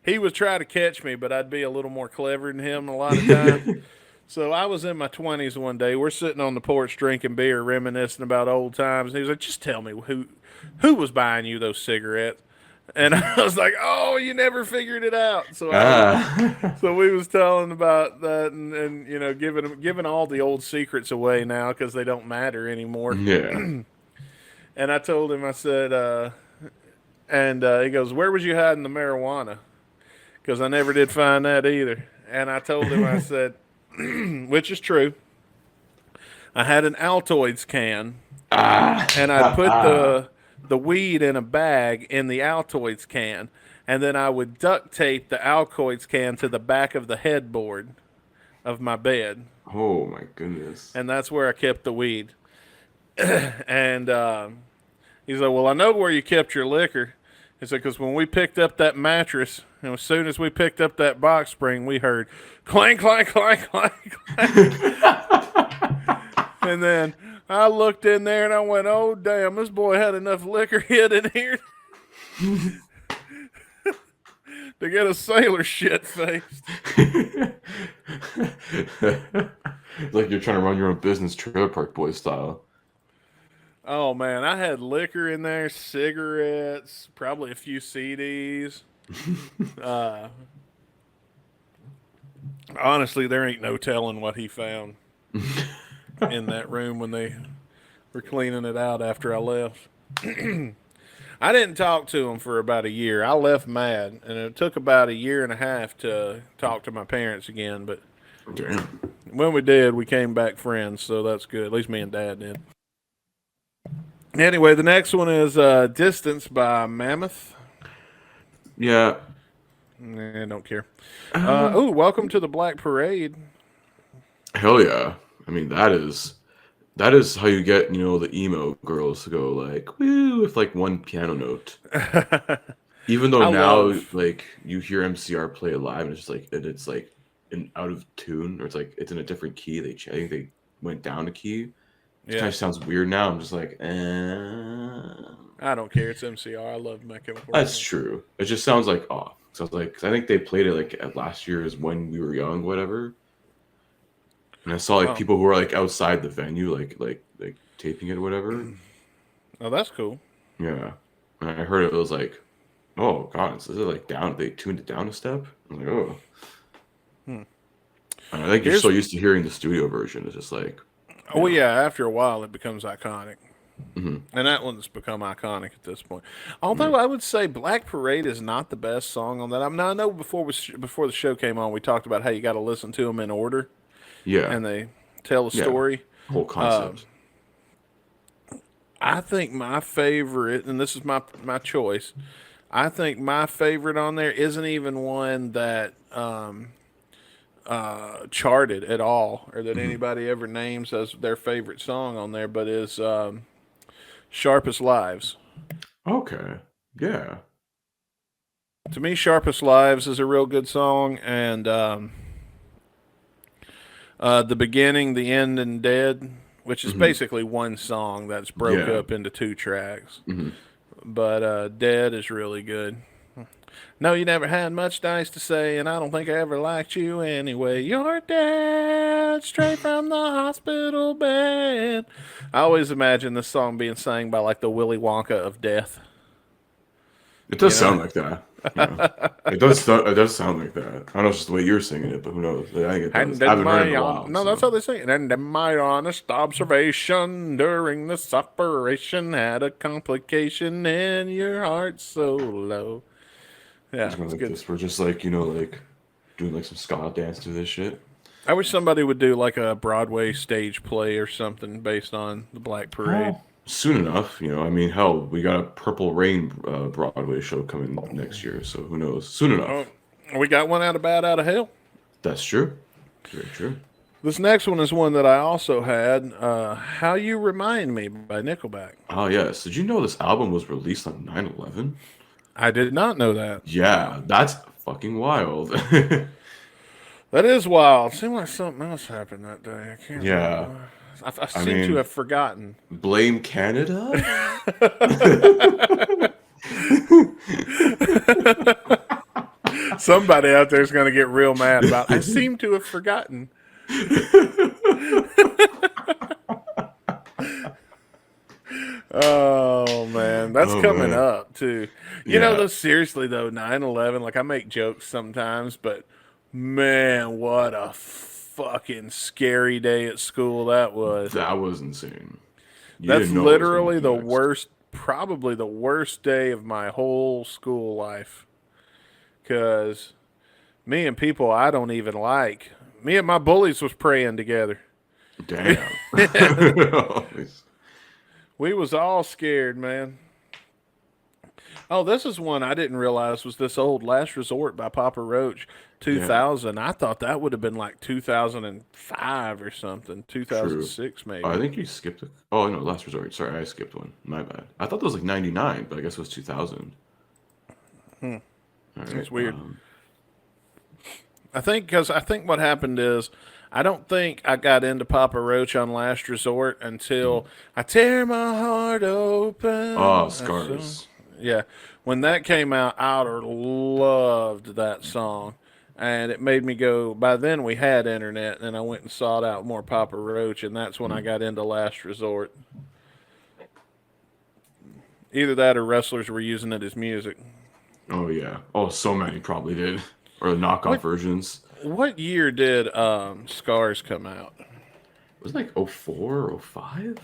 He was trying to catch me, but I'd be a little more clever than him a lot of times. So I was in my 20s one day. We're sitting on the porch drinking beer, reminiscing about old times. And he was like, just tell me who was buying you those cigarettes? And I was like, oh, you never figured it out. So so we was telling about that and you know, giving all the old secrets away now because they don't matter anymore.
Yeah.
And I told him, I said, he goes, where was you hiding the marijuana? Because I never did find that either. And I told him, I said, which is true, I had an Altoids can, and I put the weed in a bag in the Altoids can, and then I would duct tape the Altoids can to the back of the headboard of my bed.
Oh my goodness.
And that's where I kept the weed. And he's like, well, I know where you kept your liquor. He said, because when we picked up that mattress, and as soon as we picked up that box spring, we heard clank, clank, clank, clank, clank. And then I looked in there and I went, oh, damn, this boy had enough liquor hid in here to get a sailor shit faced.
It's like you're trying to run your own business, Trailer Park Boy style.
Oh, man, I had liquor in there, cigarettes, probably a few CDs. Honestly, there ain't no telling what he found in that room when they were cleaning it out after I left. I didn't talk to him for about a year. I left mad, and it took about a year and a half to talk to my parents again. But
Damn.
when we did, we came back friends, so that's good. At least me and Dad did. Anyway, the next one is Distance by Mammoth.
Yeah.
I don't care. Welcome to the Black Parade.
Hell yeah. I mean, that is how you get, the emo girls to go like, woo, with like one piano note. Even though like you hear MCR play it live and it's like out of tune, or it's in a different key. I think they went down a key. It kind of sounds weird now. I'm just like,
I don't care. It's MCR. I love My Chemical Romance.
That's true. It just sounds like off. So I think they played it like at last year's When We Were Young, whatever. And I saw like people who were like outside the venue, like taping it or whatever.
Oh, that's cool.
Yeah. And I heard it was like, oh god, is it like down? They tuned it down a step. I'm like, oh. And I think you're so used to hearing the studio version. It's just like.
Oh yeah, after a while it becomes iconic. Mm-hmm. And that one's become iconic at this point. Although I would say Black Parade is not the best song on that. I mean, I know before the show came on, we talked about how you got to listen to them in order.
Yeah.
And they tell a story.
Whole concept.
I think my favorite, and this is my choice, I think my favorite on there isn't even one that charted at all, or that anybody ever names as their favorite song on there, but is Sharpest Lives.
Okay. Yeah.
To me, Sharpest Lives is a real good song, and The Beginning, The End, and Dead, which is basically one song that's broke up into two tracks. But Dead is really good. No, you never had much nice to say, and I don't think I ever liked you anyway. You're dead, straight from the hospital bed. I always imagine this song being sang by like the Willy Wonka of death.
It does sound like that. Yeah. It does sound like that. I don't know if it's just the way you're singing it, but who knows? I think it does. I haven't heard it in a while.
No, that's how they sing it. And then my honest observation during this operation had a complication in your heart so low. Yeah,
It's
it's
like
good.
this. We're just like, like doing like some ska dance to this shit.
I wish somebody would do like a Broadway stage play or something based on the Black Parade.
Soon enough, I mean, hell, we got a Purple Rain Broadway show coming next year, so who knows? Soon
Oh,
enough.
we got one out of Bad Out of Hell.
That's true. Very true.
This next one is one that I also had. How You Remind Me by Nickelback.
Oh, yes. Did you know this album was released on 9/11?
I did not know that.
Yeah, that's fucking wild.
That is wild. Seemed like something else happened that day. I can't
Yeah.
remember. I seem to have forgotten.
Blame Canada?
Somebody out there is going to get real mad about I seem to have forgotten. Oh, man. That's coming
man.
up, too. You know,
Yeah.
though, seriously, though, 9/11, like, I make jokes sometimes, but, man, what a fucking scary day at school that was.
That was insane. You
That's
didn't know what was gonna
literally the
happen next.
worst, probably the worst day of my whole school life. Because me and people I don't even like, me and my bullies was praying together.
Damn.
We was all scared, man. Oh, this is one I didn't realize was this old Last Resort by Papa Roach, 2000. I thought that would have been like 2005 or something, 2006 maybe.
I think you skipped it. Oh, no, Last Resort. Sorry, I skipped one. My bad. I thought that was like 99, but I guess it was 2000. All right,
It's weird. I think what happened is I don't think I got into Papa Roach on Last Resort until I Tear My Heart Open.
Oh,
That
Scars.
song. Yeah. When that came out, I loved that song. And it made me go, by then we had internet, and I went and sought out more Papa Roach, and that's when I got into Last Resort. Either that or wrestlers were using it as music.
Oh, yeah. Oh, so many probably did. Or the knockoff versions.
What year did Scars come out?
Was it like 04 or 05?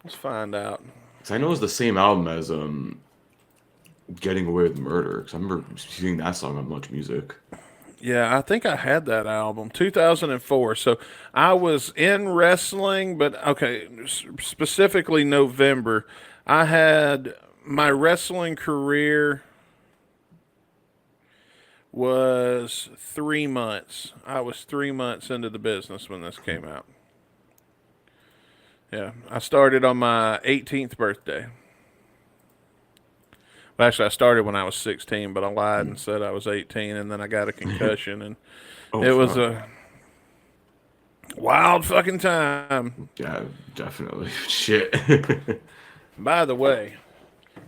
Let's find out.
Because I know it was the same album as Getting Away with Murder. Because I remember seeing that song on Much Music.
Yeah, I think I had that album, 2004. So I was in wrestling, but okay, specifically November. I had my wrestling career was 3 months. I was 3 months into the business when this came out. Yeah, I started on my 18th birthday. Well, actually, I started when I was 16, but I lied and said I was 18, and then I got a concussion, and it was a wild fucking time.
Yeah, definitely. Shit.
By the way,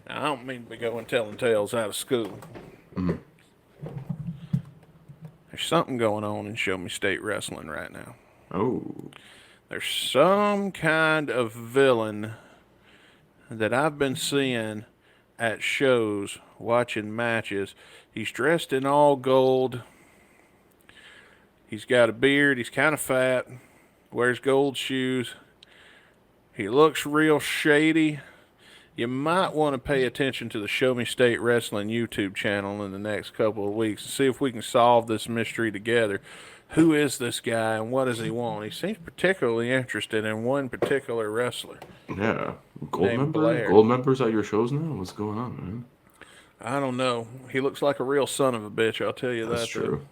I don't mean to be going telling tales out of school. There's something going on in Show Me State Wrestling right now.
Oh.
There's some kind of villain that I've been seeing at shows, watching matches. He's dressed in all gold. He's got a beard. He's kind of fat. Wears gold shoes. He looks real shady. You might want to pay attention to the Show Me State Wrestling YouTube channel in the next couple of weeks and see if we can solve this mystery together. Who is this guy and what does he want? He seems particularly interested in one particular wrestler.
Yeah. Gold
Named
member?
Blair.
Gold members at your shows now? What's going on, man?
I don't know. He looks like a real son of a bitch, I'll tell you
That's
that.
true.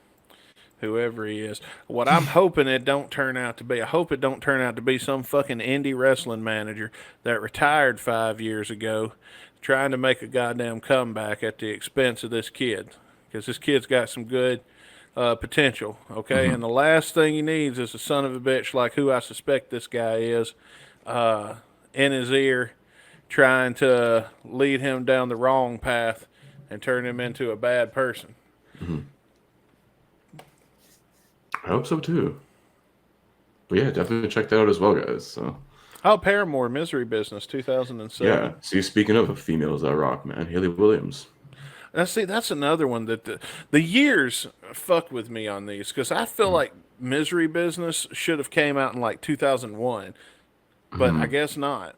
Whoever he is. What I'm hoping it don't turn out to be, I hope it don't turn out to be some fucking indie wrestling manager that retired 5 years ago trying to make a goddamn comeback at the expense of this kid. Because this kid's got some good potential, okay? And the last thing he needs is a son of a bitch like who I suspect this guy is in his ear trying to lead him down the wrong path and turn him into a bad person.
I hope so, too. But yeah, definitely check that out as well, guys. So
Oh, Paramore, Misery Business, 2007.
yeah. See, speaking of females that rock, man, Haley Williams.
Now, see, that's another one that the years fuck with me on these because I feel like Misery Business should have came out in like 2001, but I guess not.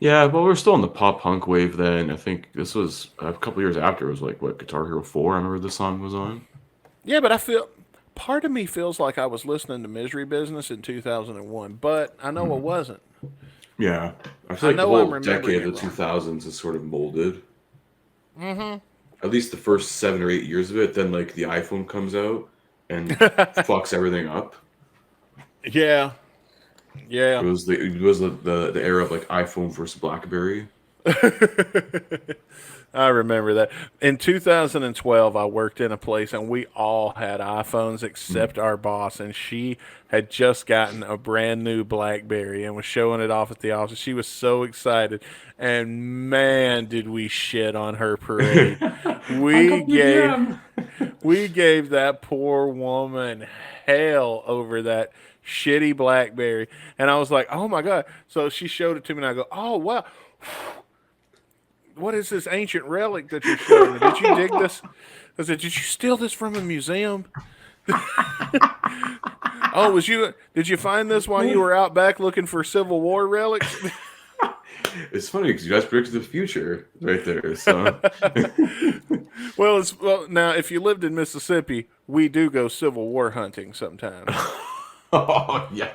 Yeah, but we're still in the pop punk wave then. I think this was a couple years after. It was like, what, Guitar Hero 4? I remember the song was on.
Yeah, but I feel part of me feels like I was listening to Misery Business in 2001, but I know I wasn't.
Yeah. I feel
I
like the
know I'm
whole
remembering
decade of
it
the
wrong.
2000s is sort of molded. At least the first 7 or 8 years of it. Then, like, the iPhone comes out and fucks everything up.
Yeah,
It
yeah.
was the era of, like, iPhone versus BlackBerry.
I remember that. In 2012, I worked in a place and we all had iPhones except our boss, and she had just gotten a brand new BlackBerry and was showing it off at the office. She was so excited, and man, did we shit on her parade.
I
We
got
gave
BBM.
we gave that poor woman hell over that shitty BlackBerry, and I was like, "Oh my god!" So she showed it to me, and I go, "Oh wow." What is this ancient relic that you're showing me? Did you dig this? I said, did you steal this from a museum? Oh, was you? Did you find this while you were out back looking for Civil War relics?
It's funny because you guys predicted the future right there. So,
Well, now if you lived in Mississippi, we do go Civil War hunting sometimes.
oh yeah,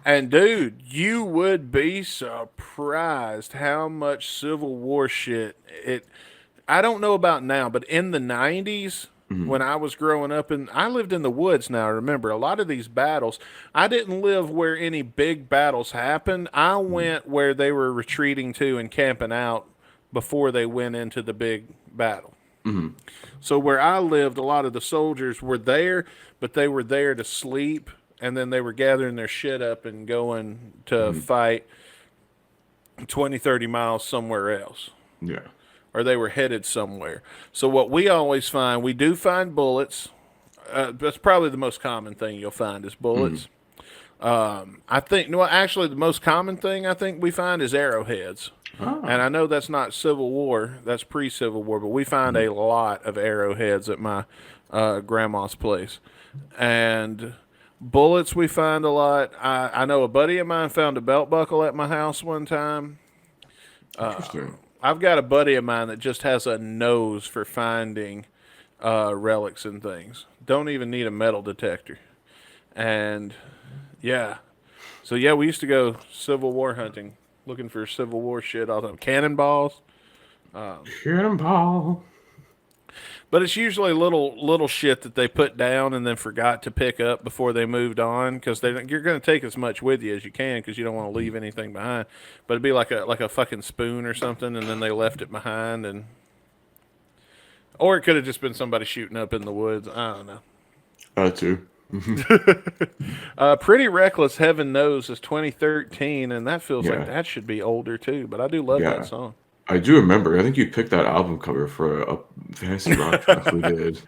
And dude, you would be surprised how much Civil War shit it. I don't know about now, but in the '90s, when I was growing up, and I lived in the woods. Now, remember, a lot of these battles, I didn't live where any big battles happened. I went where they were retreating to and camping out before they went into the big battle. So where I lived, a lot of the soldiers were there, but they were there to sleep, and then they were gathering their shit up and going to fight 20, 30 miles somewhere else,
yeah.
or they were headed somewhere. So what we always find, we do find bullets. That's probably the most common thing you'll find is bullets. I think, no, actually, the most common thing I think we find is arrowheads. And I know that's not Civil War, that's pre-Civil War, but we find a lot of arrowheads at my grandma's place. And bullets we find a lot. I know a buddy of mine found a belt buckle at my house one time.
Interesting.
I've got a buddy of mine that just has a nose for finding relics and things. Don't even need a metal detector. And yeah. So yeah, we used to go Civil War hunting, looking for Civil War shit all the time. Cannonballs.
Cannonball.
But it's usually little shit that they put down and then forgot to pick up before they moved on, because you're going to take as much with you as you can because you don't want to leave anything behind. But it'd be like a fucking spoon or something, and then they left it behind, and or it could have just been somebody shooting up in the woods. I don't know.
Too.
Pretty Reckless, Heaven Knows, is 2013, and that feels
Yeah.
like that should be older too. But I do love
Yeah.
that song.
I do remember. I think you picked that album cover for a fantasy rock track we did.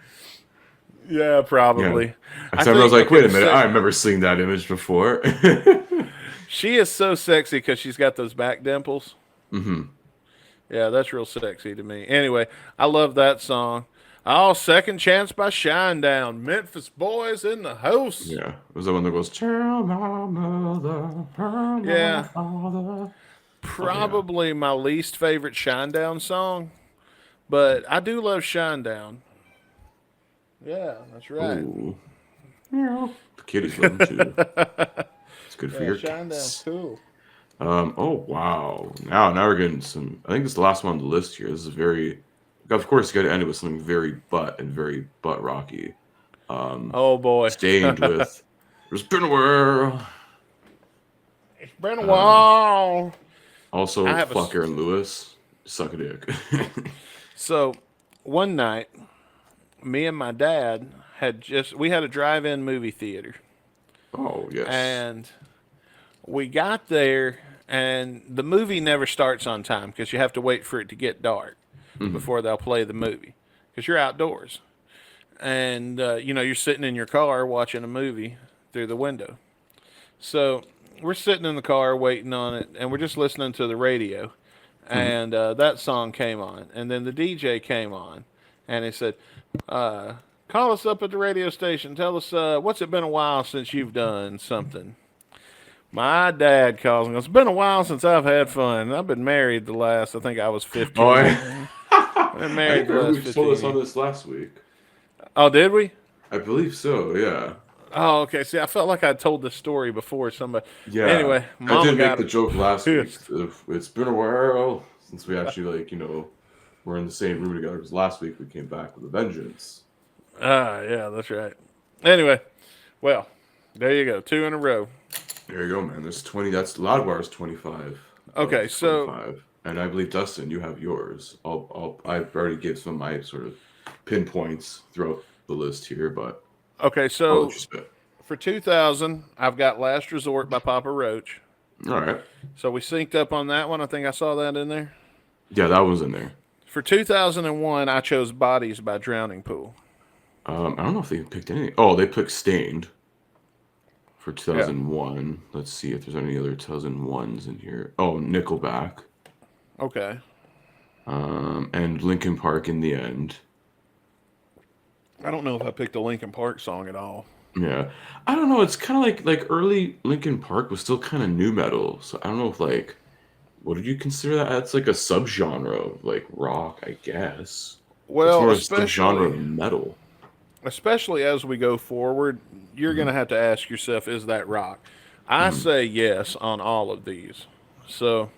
Yeah, probably.
Yeah. I was
think-
like, wait a
okay,
minute,
so-
I remember seeing that image before.
She is so sexy because she's got those back dimples. Yeah, that's real sexy to me. Anyway, I love that song. Oh, Second Chance by Shinedown. Memphis Boys in the house.
Yeah. Was that one that goes, tell my mother, tell my
Yeah.
father.
Probably my least favorite Shinedown song, but I do love Shinedown. Yeah, that's right.
Ooh. Yeah. The kitties love them too. It's good for
Yeah,
your
Shinedown's
kids.
cool.
Oh wow. Now we're getting some. I think this is the last one on the list here. This is very. Of course, you got to end it with something very very butt rocky.
Oh boy,
Stained with. There's been a whirl.
it's been a while.
Also,
I have a-
fuck Aaron Lewis. Suck a dick.
So, one night, me and my dad we had a drive-in movie theater.
Oh yes.
And we got there, and the movie never starts on time because you have to wait for it to get dark before they'll play the movie, because you're outdoors. And, you're sitting in your car watching a movie through the window. So we're sitting in the car waiting on it, and we're just listening to the radio. And that song came on. And then the DJ came on, and he said, call us up at the radio station. Tell us, what's it been a while since you've done something? My dad calls me. It's been a while since I've had fun. I've been married the last, I think I was 15.
Oh,
I've been
I
married
think
the last
we
15
told us on
years.
this last week.
Oh, did we?
I believe so. Yeah.
Oh, okay. See, I felt like I told this story before somebody.
Yeah.
Anyway,
I
Mama
did make
got
the joke last week.
pissed.
It's been a while since we actually, like, we're in the same room together. Because last week we came back with a vengeance.
Yeah, that's right. Anyway, well, there you go. 2 in a row.
There you go, man. There's 20. That's Loudwire's 25.
Okay, so
25. And I believe, Dustin, you have yours. I've already given some of my sort of pinpoints throughout the list here, but
okay,
I'll
so
let you spit.
for 2000, I've got Last Resort by Papa Roach.
All right.
So we synced up on that one. I think I saw that in there.
Yeah, that was in there.
For 2001, I chose Bodies by Drowning Pool.
I don't know if they picked any. Oh, they picked Stained for 2001. Let's see if there's any other 2001s in here. Oh, Nickelback.
Okay.
And Linkin Park in the end.
I don't know if I picked a Linkin Park song at all.
Yeah. I don't know. It's kind of like early Linkin Park was still kind of new metal. So I don't know if what did you consider that? That's like a subgenre of like rock, I guess.
Well,
it's more a subgenre of metal.
Especially as we go forward, you're going to have to ask yourself, is that rock? I say yes on all of these. So,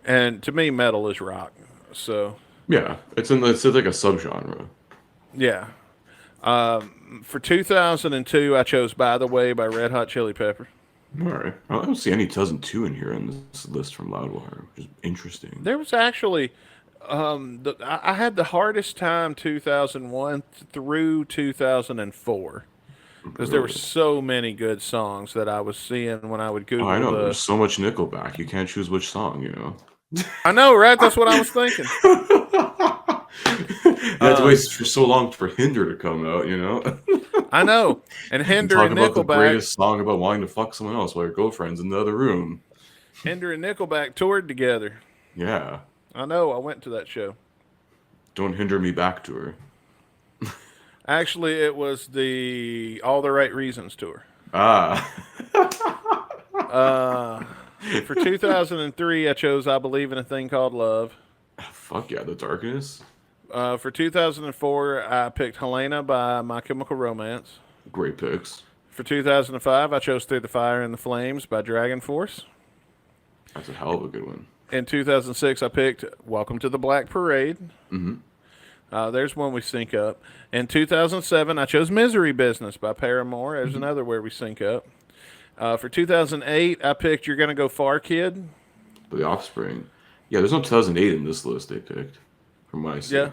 and to me, metal is rock. So,
Yeah, it's like a subgenre.
yeah. For 2002, I chose By the Way by Red Hot Chili Peppers.
All right. I don't see any 2002 in here on this list from Loudwire, which is interesting.
There was actually, I had the hardest time 2001 through 2004 because there were so many good songs that I was seeing when I would Google.
I know. There's so much Nickelback. You can't choose which song,
I know, right? That's what I was thinking.
I had to wait for so long for Hinder to come out,
I know. And Hinder
Talk
and
about the
Nickelback.
greatest song about wanting to fuck someone else while your girlfriend's in the other room.
Hinder and Nickelback toured together.
Yeah.
I know. I went to that show.
Don't Hinder Me Back tour.
Actually, it was the All the Right Reasons tour.
Ah.
For 2003, I chose I Believe in a Thing Called Love.
Fuck yeah, The Darkness.
For 2004, I picked Helena by My Chemical Romance.
Great picks.
For 2005, I chose Through the Fire and the Flames by Dragon Force.
That's a hell of a good one.
In 2006, I picked Welcome to the Black Parade.
Mm-hmm.
There's one we sync up. In 2007, I chose Misery Business by Paramore. There's another where we sync up. For 2008, I picked You're Gonna Go Far, Kid.
The Offspring. Yeah, there's no 2008 in this list they picked, from what I see.
Yeah.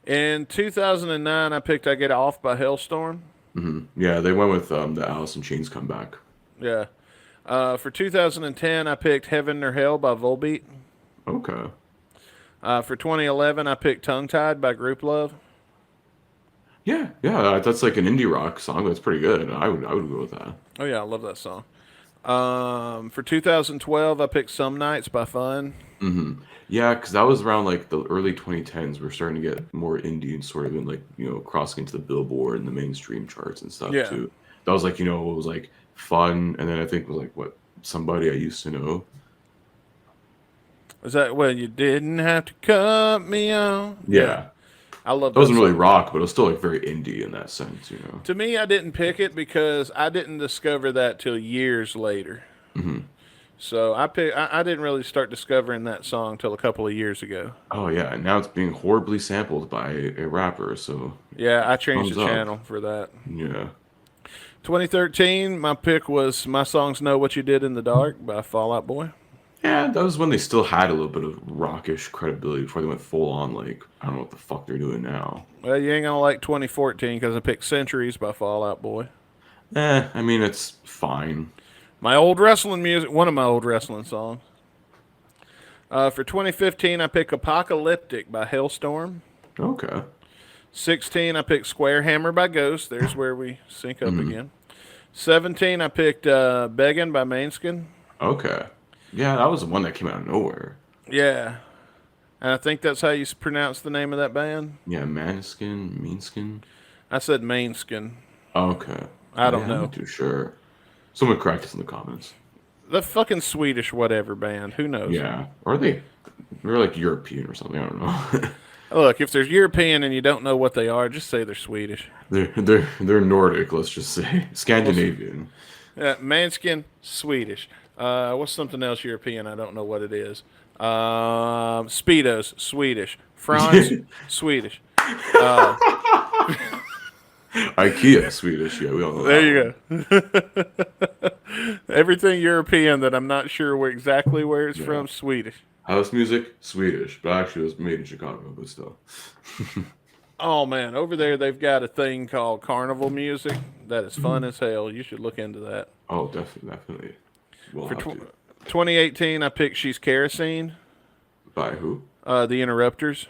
In 2009, I picked I Get Off by Hellstorm.
Mm-hmm. Yeah, they went with the Alice in Chains comeback.
Yeah. For 2010, I picked Heaven or Hell by Volbeat.
Okay.
For 2011, I picked Tongue Tied by Group Love.
Yeah, that's like an indie rock song. That's pretty good. I would go with that.
Oh, yeah, I love that song. For 2012, I picked Some Nights by Fun.
Mm-hmm. Yeah, because that was around like the early 2010s. We're starting to get more indie and sort of in like, crossing into the Billboard and the mainstream charts and stuff too. That was like, it was like Fun. And then I think it was like, what, Somebody I Used to Know.
Is that, well, you didn't have to cut me off?
Yeah.
I love
that. It wasn't
song.
really rock, but it was still like very indie in that sense,
To me, I didn't pick it because I didn't discover that till years later.
Mm-hmm.
So I didn't really start discovering that song till a couple of years ago.
Oh yeah, and now it's being horribly sampled by a rapper. So
yeah, I changed the
thumbs up.
channel for that.
Yeah.
2013, my pick was My Songs Know What You Did in the Dark by Fall Out Boy.
Yeah, that was when they still had a little bit of rockish credibility before they went full on like, I don't know what the fuck they're doing now.
Well, you ain't gonna like 2014 because I picked Centuries by Fall Out Boy.
I mean, it's fine.
My old wrestling music, one of my old wrestling songs. For 2015, I picked Apocalyptic by Hellstorm.
Okay.
16, I picked Square Hammer by Ghost. There's where we sync up again. 17, I picked Beggin' by Mainskin.
Okay. Yeah, that was the one that came out of nowhere.
Yeah. And I think that's how you pronounce the name of that band.
Yeah, Meanskin.
I said Mainskin.
Okay.
I don't know.
I'm not too sure. Someone correct us in the comments.
The fucking Swedish whatever band. Who knows?
Yeah. Or they're like European or something. I don't know.
Look, if there's European and you don't know what they are, just say they're Swedish.
They're Nordic, let's just say. Scandinavian.
Manskin, Swedish. What's something else European? I don't know what it is. Speedos, Swedish. Franz, Swedish.
IKEA, Swedish. Yeah, we all know
There you go. Everything European that I'm not sure exactly where it's from, Swedish.
House music, Swedish, but actually it was made in Chicago, but still.
Oh man, over there they've got a thing called carnival music that is fun as hell. You should look into that.
Oh, definitely. We'll
For
have to.
2018, I picked She's Kerosene.
By who?
The Interrupters.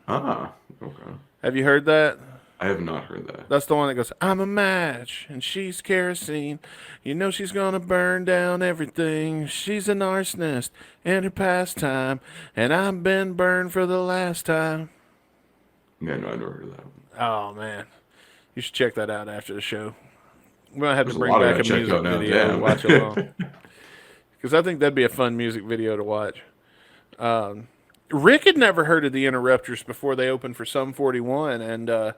Ah, okay.
Have you heard that?
I have not heard that.
That's the one that goes, I'm a match, and she's kerosene. You know she's gonna burn down everything. She's an arsonist in her pastime, and I've been burned for the last time.
Yeah, no, I never heard of that.
Oh, man. You should check that out after the show. We might have
There's
to bring
a lot
back a
I gotta check
music
out now,
video
damn.
and watch along. Because I think that'd be a fun music video to watch. Rick had never heard of the Interrupters before they opened for Sum 41, and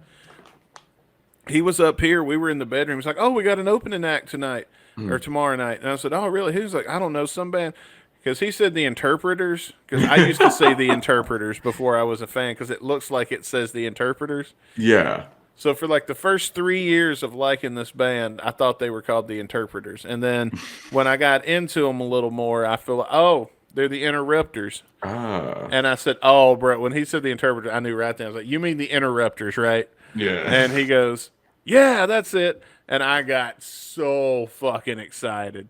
he was up here. We were in the bedroom. He's like, oh, we got an opening act tonight or tomorrow night. And I said, oh, really? He was like, I don't know, some band. Because he said the Interpreters. Because I used to say the Interpreters before I was a fan because it looks like it says the Interpreters.
Yeah.
So for like the first 3 years of liking this band, I thought they were called the Interpreters. And then when I got into them a little more, I feel like, oh, they're the Interrupters.
Ah.
And I said, oh, bro, when he said the Interpreter, I knew right then. I was like, you mean the Interrupters, right?
Yeah.
And he goes, yeah, that's it. And I got so fucking excited.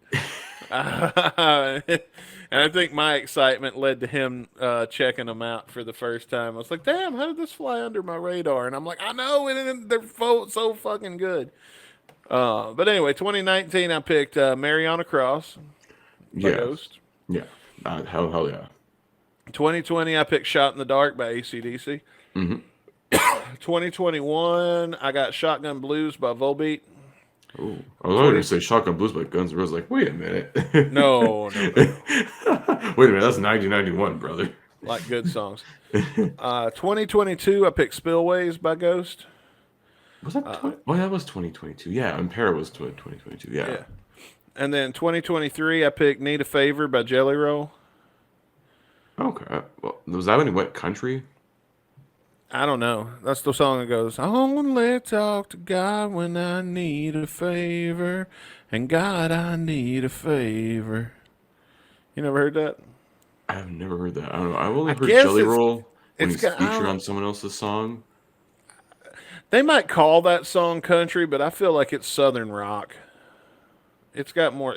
And I think my excitement led to him checking them out for the first time. I was like, damn, how did this fly under my radar? And I'm like, I know, and they're so fucking good. But anyway, 2019, I picked Mary on a Cross by Ghost.
Yeah. Hell yeah.
2020, I picked Shot in the Dark by AC/DC. 2021, I got Shotgun Blues by Volbeat.
Ooh. I was going to say Shotgun Blues by Guns N' Roses. Like, wait a minute.
No.
Wait a minute. That's 1991, brother.
Like good songs. 2022, I picked Spillways by Ghost.
Was that? That was 2022. Yeah, Impera was 2022. Yeah.
And then 2023, I picked Need a Favor by Jelly Roll.
Okay. Well, was that when he went country?
I don't know. That's the song that goes, I only talk to God when I need a favor, and God, I need a favor. You never heard that?
I've never heard that. I don't know. I've only heard
guess
Jelly Roll when
it's
he's
got-
featured on someone else's song.
They might call that song country, but I feel like it's Southern rock. It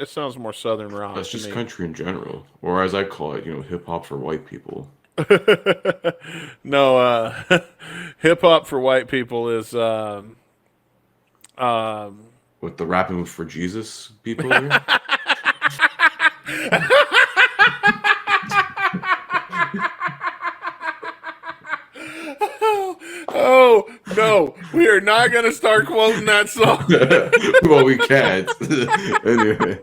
sounds more Southern rock.
That's
to
just
me.
country in general, or as I call it, hip hop for white people.
No, hip hop for white people is
With the rapping for Jesus people here.
oh no, we are not going to start quoting that song.
Well, we can't. Anyway.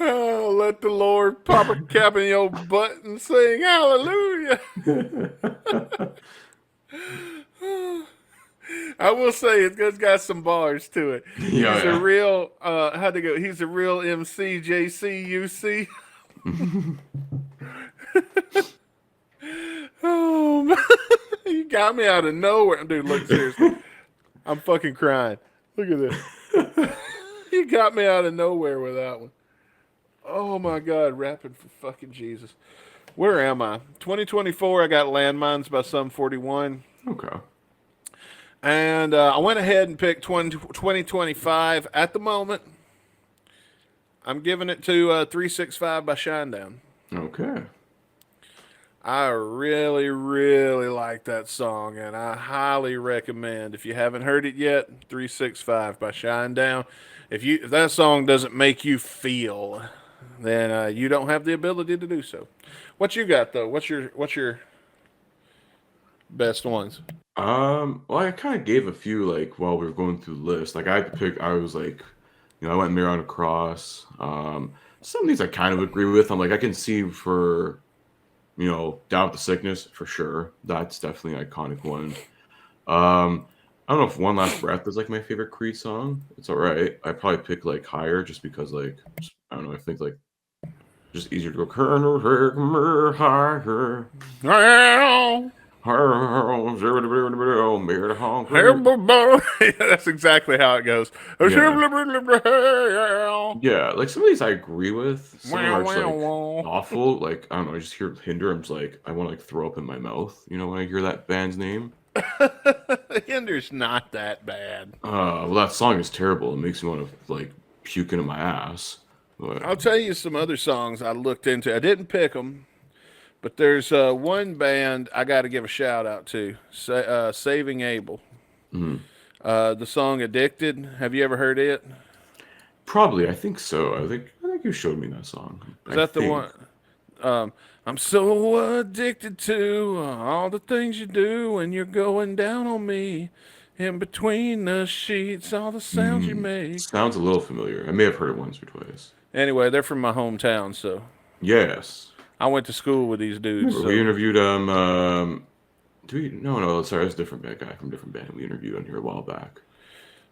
Oh, let the Lord pop a cap in your butt and sing hallelujah. I will say it's got some bars to it.
Yeah,
He's
yeah.
a real how'd it go? He's a real MC JCUC. Oh man. You got me out of nowhere. Dude, look, seriously. I'm fucking crying. Look at this. You got me out of nowhere with that one. Oh my God, rapping for fucking Jesus. Where am I? 2024, I got Landmines by Sum 41.
Okay.
And I went ahead and picked 2025. At the moment, I'm giving it to 365 by Shinedown.
Okay.
I really, really like that song, and I highly recommend, if you haven't heard it yet, 365 by Shinedown. If that song doesn't make you feel, then you don't have the ability to do so. What you got though? What's your best ones?
Well, I kind of gave a few like while we were going through the list. Like I had to pick. I was like, I went Mariana Cross. Some of these I kind of agree with. I'm like, I can see for, Down with the Sickness for sure. That's definitely an iconic one. I don't know if One Last Breath is like my favorite Creed song. It's all right. I probably pick like Higher just because like I don't know. I think like just easier to go. Colonel Higher.
That's exactly how it goes.
Yeah, like some of these I agree with. Some are just like awful. Like I don't know, I just hear Hinder. I'm just like I want to like throw up in my mouth. When I hear that band's name.
Hinder's not that bad.
Well, that song is terrible. It makes me want to like puke into my ass. But
I'll tell you some other songs I looked into. I didn't pick them. But there's one band I got to give a shout out to, Saving Abel. The song "Addicted." Have you ever heard it?
Probably, I think so. I think you showed me that song.
Is that the one? I'm so addicted to all the things you do when you're going down on me. In between the sheets, all the sounds you make.
Sounds a little familiar. I may have heard it once or twice.
Anyway, they're from my hometown, so.
Yes.
I went to school with these dudes. So.
We interviewed No, sorry, it's a different guy from a different band. We interviewed on here a while back.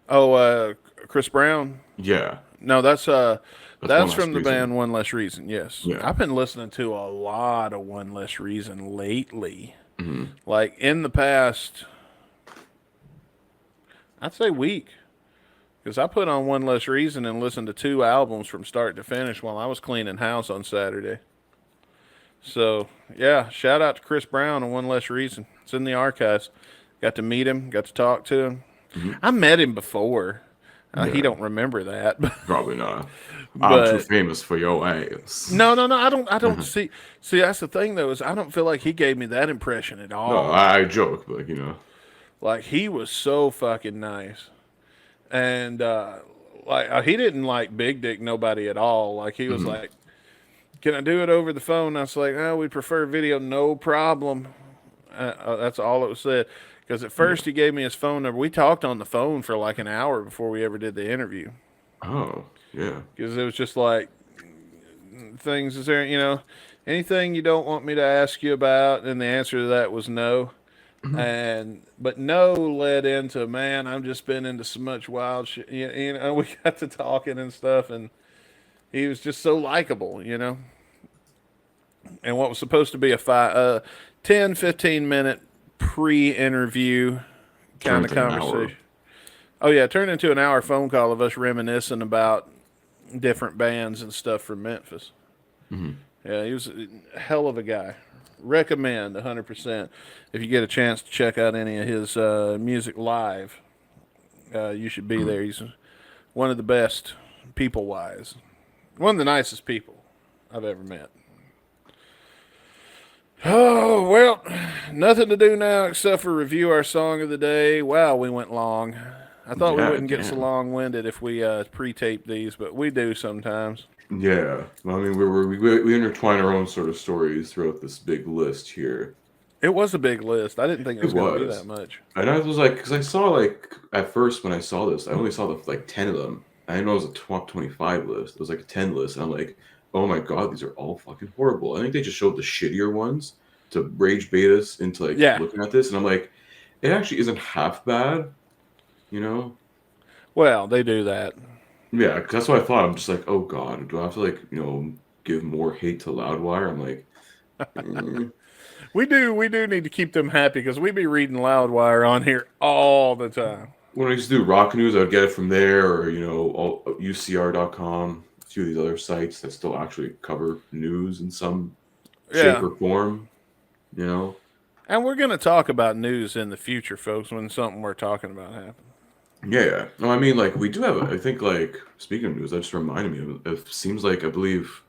Oh, Chris Brown?
Yeah.
No, that's from the
Reason.
band One Less Reason. Yes.
Yeah.
I've been listening to a lot of One Less Reason lately.
Mm-hmm.
Like in the past, I'd say week. Because I put on One Less Reason and listened to 2 albums from start to finish while I was cleaning house on Saturday. So, yeah, shout out to Chris Brown and One Less Reason. It's in the archives. Got to meet him, got to talk to him. Mm-hmm. I met him before. He don't remember that.
Probably not. I'm too famous for your ass.
No. I don't see. See, that's the thing, though, is I don't feel like he gave me that impression at all.
No, I joke, but,
Like, he was so fucking nice. And, he didn't, like, big dick nobody at all. Like, he was like, can I do it over the phone? I was like, we prefer video, no problem. That's all it was said. Because at first he gave me his phone number. We talked on the phone for like an hour before we ever did the interview.
Oh, yeah.
Because it was just like, things is there, anything you don't want me to ask you about? And the answer to that was no. But no led into, man, I've just been into so much wild shit. We got to talking and stuff, and he was just so likable, And what was supposed to be a 10, 15-minute pre-interview kind of conversation. Oh, yeah, it turned into an hour phone call of us reminiscing about different bands and stuff from Memphis. Mm-hmm. Yeah, he was a hell of a guy. Recommend 100%. If you get a chance to check out any of his music live, you should be there. He's one of the best people-wise. One of the nicest people I've ever met. Oh, well, nothing to do now except for review our song of the day. Wow, we went long. I thought we wouldn't get so long-winded if we pre-taped these, but we do sometimes.
Yeah. Well, I mean, we intertwine our own sort of stories throughout this big list here.
It was a big list. I didn't think it was going to be that much.
And I was like, because I saw like, at first when I saw this, I only saw like 10 of them. I didn't know it was a top 25 list. It was like a 10 list. And I'm like, oh my God, these are all fucking horrible. I think they just showed the shittier ones to rage bait us into like looking at this. And I'm like, it actually isn't half bad,
Well, they do that.
Yeah, because that's what I thought. I'm just like, oh God, do I have to like, give more hate to Loudwire? I'm like,
We do need to keep them happy because we be reading Loudwire on here all the time.
When I used to do rock news, I would get it from there or, UCR.com, a few of these other sites that still actually cover news in some shape or form,
And we're going to talk about news in the future, folks, when something we're talking about happens.
Yeah. No, I mean, like, we do have, I think, like, speaking of news, that just reminded me, it seems like, I believe,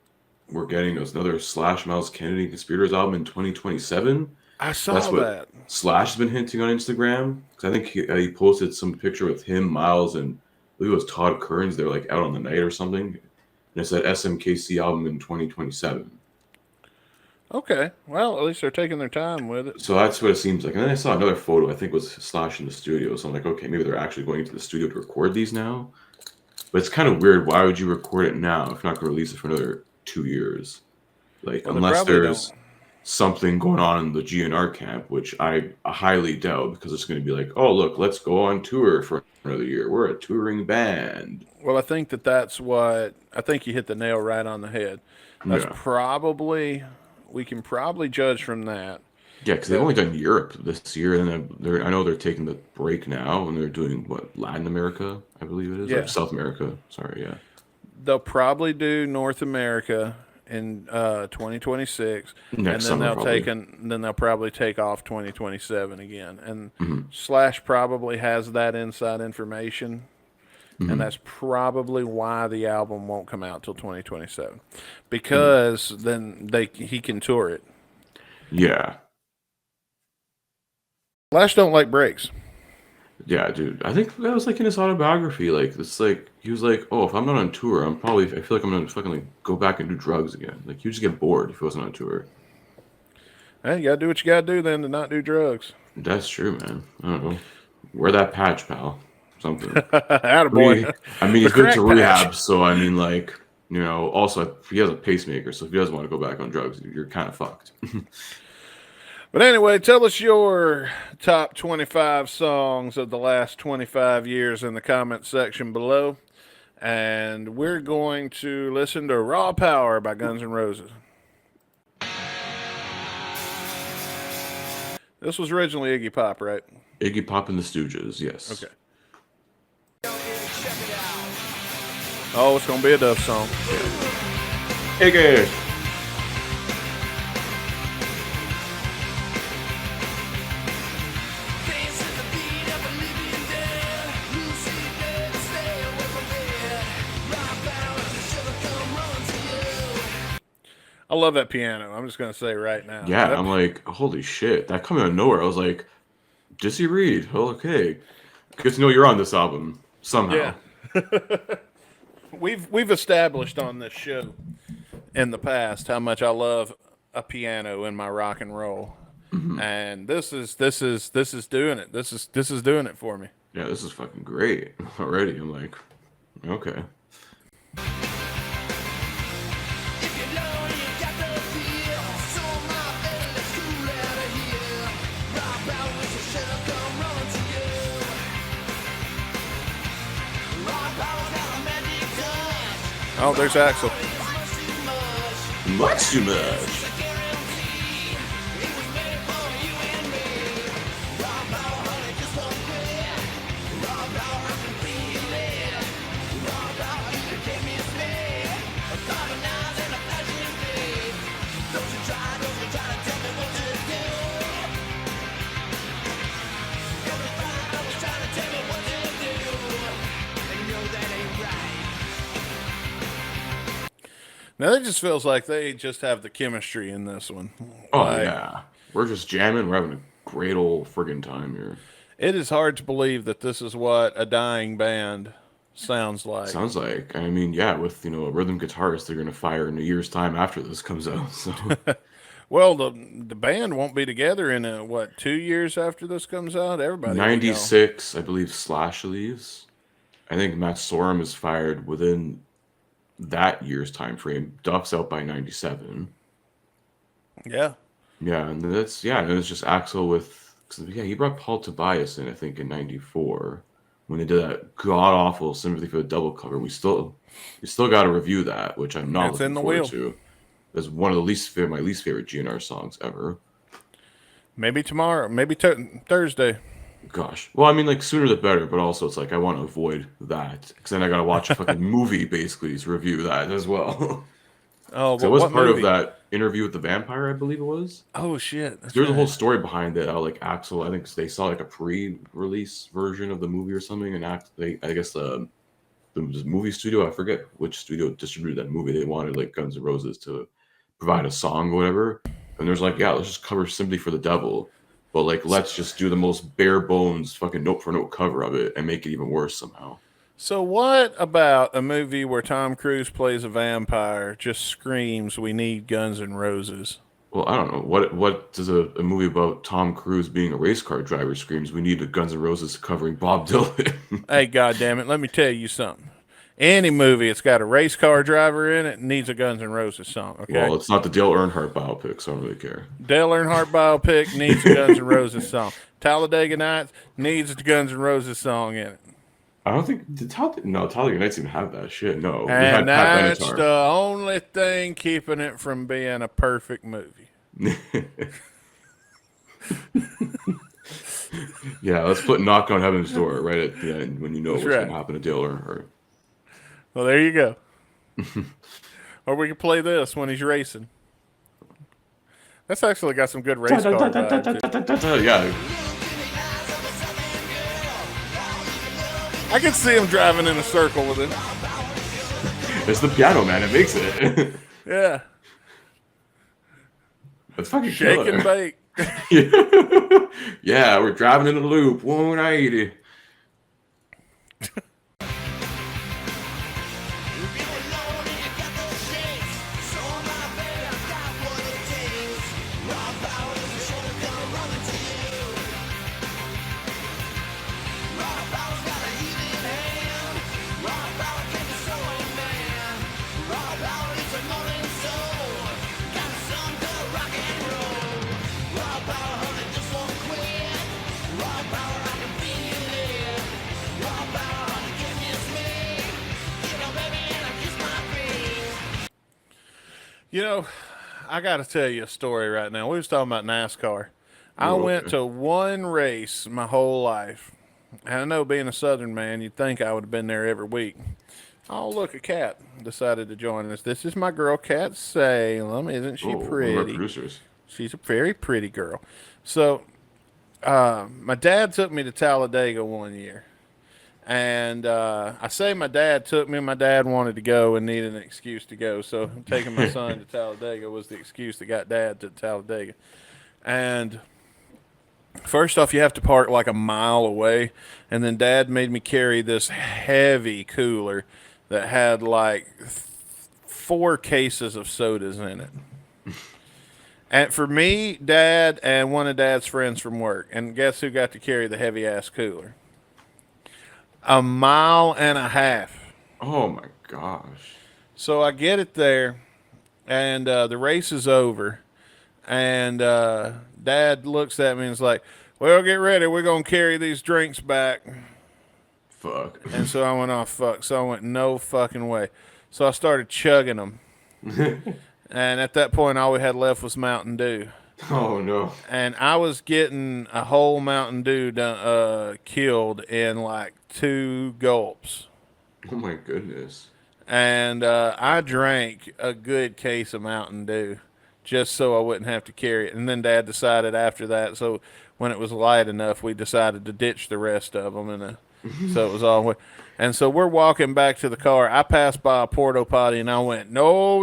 we're getting another Slash Miles Kennedy Conspirators album in 2027.
I saw that.
Slash has been hinting on Instagram. Because I think he posted some picture with him, Miles, and I believe it was Todd Kearns. They were, like, out on the night or something. And it said SMKC album in 2027.
Okay. Well, at least they're taking their time with it.
So that's what it seems like. And then I saw another photo, I think was Slash in the studio. So I'm like, okay, maybe they're actually going into the studio to record these now. But it's kind of weird. Why would you record it now if you're not going to release it for another 2 years? Like,
Well, they
unless
probably
there's
don't.
something going on in the GNR camp, which I highly doubt, because it's going to be like, oh, look, let's go on tour for another year. We're a touring band.
Well, I think that's what I think you hit the nail right on the head. That's
Yeah.
probably we can probably judge from that.
Yeah, because they've only done Europe this year, and then I know they're taking the break now, and they're doing what, Latin America, I believe it is,
Yeah.
or South America. Sorry, yeah.
They'll probably do North America in 2026,
Next
and then
summer, probably.
then they'll probably take off 2027 again. And
Mm-hmm.
Slash probably has that inside information,
Mm-hmm.
and that's probably why the album won't come out till 2027, because then he can tour it.
Yeah,
Slash don't like breaks.
yeah, dude. I think that was like in his autobiography. Like, it's like he was like, "Oh, if I'm not on tour, I feel like I'm gonna fucking like go back and do drugs again." Like, you just get bored if he wasn't on tour.
Hey, you gotta do what you gotta do then to not do drugs.
That's true, man. I don't know. Wear that patch, pal. Something.
Attaboy.
I mean,
The
he's been
crack
to
patch.
rehab, so I mean, like, also he has a pacemaker, so if he doesn't want to go back on drugs, you're kind of fucked.
But anyway, tell us your top 25 songs of the last 25 years in the comment section below. And we're going to listen to Raw Power by Guns N' Roses. This was originally Iggy Pop, right?
Iggy Pop and the Stooges, yes.
Okay. Oh, it's going to be a Duff song.
Iggy!
I love that piano. I'm just going to say right now.
Yeah,
That-
I'm like, holy shit, that coming out of nowhere. I was like, Jesse Reed, oh, okay. Good to know you're on this album somehow.
Yeah. We've established on this show in the past how much I love a piano in my rock and roll. And this is doing it. This is doing it for me.
Yeah, this is fucking great already. I'm like, okay.
Oh, there's Axel.
Much too much.
Now it just feels like they just have the chemistry in this one.
Oh,
Like,
yeah. We're just jamming. We're having a great old friggin' time here.
It is hard to believe that this is what a dying band sounds like.
Sounds like, I mean, yeah, with, a rhythm guitarist they're going to fire in a year's time after this comes out. So,
Well, the band won't be together in 2 years after this comes out. Everybody will be gone.
96, I believe, Slash leaves. I think Matt Sorum is fired within that year's time frame. Duff's out by 97.
Yeah.
Yeah, and it's just Axl with, he brought Paul Tobias in, I think, in 94 when they did that god awful Sympathy for the Devil cover. We still got to review that, which I'm not
It's in
looking
the
forward
wheel.
to. It's one of my least favorite GNR songs ever.
Maybe tomorrow. Maybe Thursday.
Gosh, well, I mean, like, sooner the better, but also it's like I want to avoid that because then I got to watch a fucking movie basically to review that as well.
Oh,
So
but
it was
what
part
movie?
of that interview with the vampire, I believe it was.
Oh shit! That's
There's a whole
right.
story behind it. How like Axl, I think they saw like a pre-release version of the movie or something, and I guess the movie studio, I forget which studio distributed that movie. They wanted like Guns N' Roses to provide a song or whatever, and there's like, yeah, let's just cover Sympathy for the Devil, but like let's just do the most bare bones fucking note for note cover of it and make it even worse somehow.
So what about a movie where Tom Cruise plays a vampire just screams, "We need Guns N' Roses"?
Well, I don't know. What does a movie about Tom Cruise being a race car driver screams? We need a Guns N' Roses covering Bob Dylan.
Hey, goddamn it! Let me tell you something. Any movie that's got a race car driver in it needs a Guns N' Roses song. Okay.
Well, it's not the Dale Earnhardt biopic, so I don't really care.
Dale Earnhardt biopic needs a Guns N' Roses song. Talladega Nights needs a Guns N' Roses song in it.
I don't think Talladega Nights even have that shit. No, we
And
had Pat
that's
Benatar.
the only thing keeping it from being a perfect movie.
Yeah, let's put "Knock on Heaven's Door" right at the end when you know what's
right.
going to happen to Dale Earnhardt.
Well, there you go. Or we could play this when he's racing. That's actually got some good race car vibes, too.
Yeah,
I could see him driving in a circle with it.
it's the piano, man. It makes it.
Yeah.
That's fucking
Shake
killer.
and bake.
Yeah, we're driving in a loop. 180.
You know, I got to tell you a story right now. We was talking about NASCAR. I
Oh,
went
okay.
to one race my whole life. And I know being a Southern man, you'd think I would have been there every week. Oh, look, a cat decided to join us. This is my girl, Cat Salem. Isn't she
Oh, one of our
pretty?
producers.
She's a very pretty girl. So, my dad took me to Talladega one year. And I say my dad took me. My dad wanted to go and needed an excuse to go. So taking my son to Talladega was the excuse that got dad to Talladega. And first off, you have to park like a mile away. And then dad made me carry this heavy cooler that had like 4 cases of sodas in it. And for me, dad, and one of dad's friends from work. And guess who got to carry the heavy ass cooler? 1.5 miles.
Oh my gosh.
So I get it there, and the race is over, and Dad looks at me and is like, "Well, get ready. We're gonna carry these drinks back."
Fuck.
And so I went, "Oh fuck!" So I went, "No fucking way." So I started chugging them, and at that point, all we had left was Mountain Dew.
Oh no.
And I was getting a whole Mountain Dew killed in like 2 gulps.
Oh my goodness.
And I drank a good case of Mountain Dew just so I wouldn't have to carry it. And then Dad decided after that, so when it was light enough, we decided to ditch the rest of them. And so it was all. And so we're walking back to the car. I passed by a porta potty and I went, no.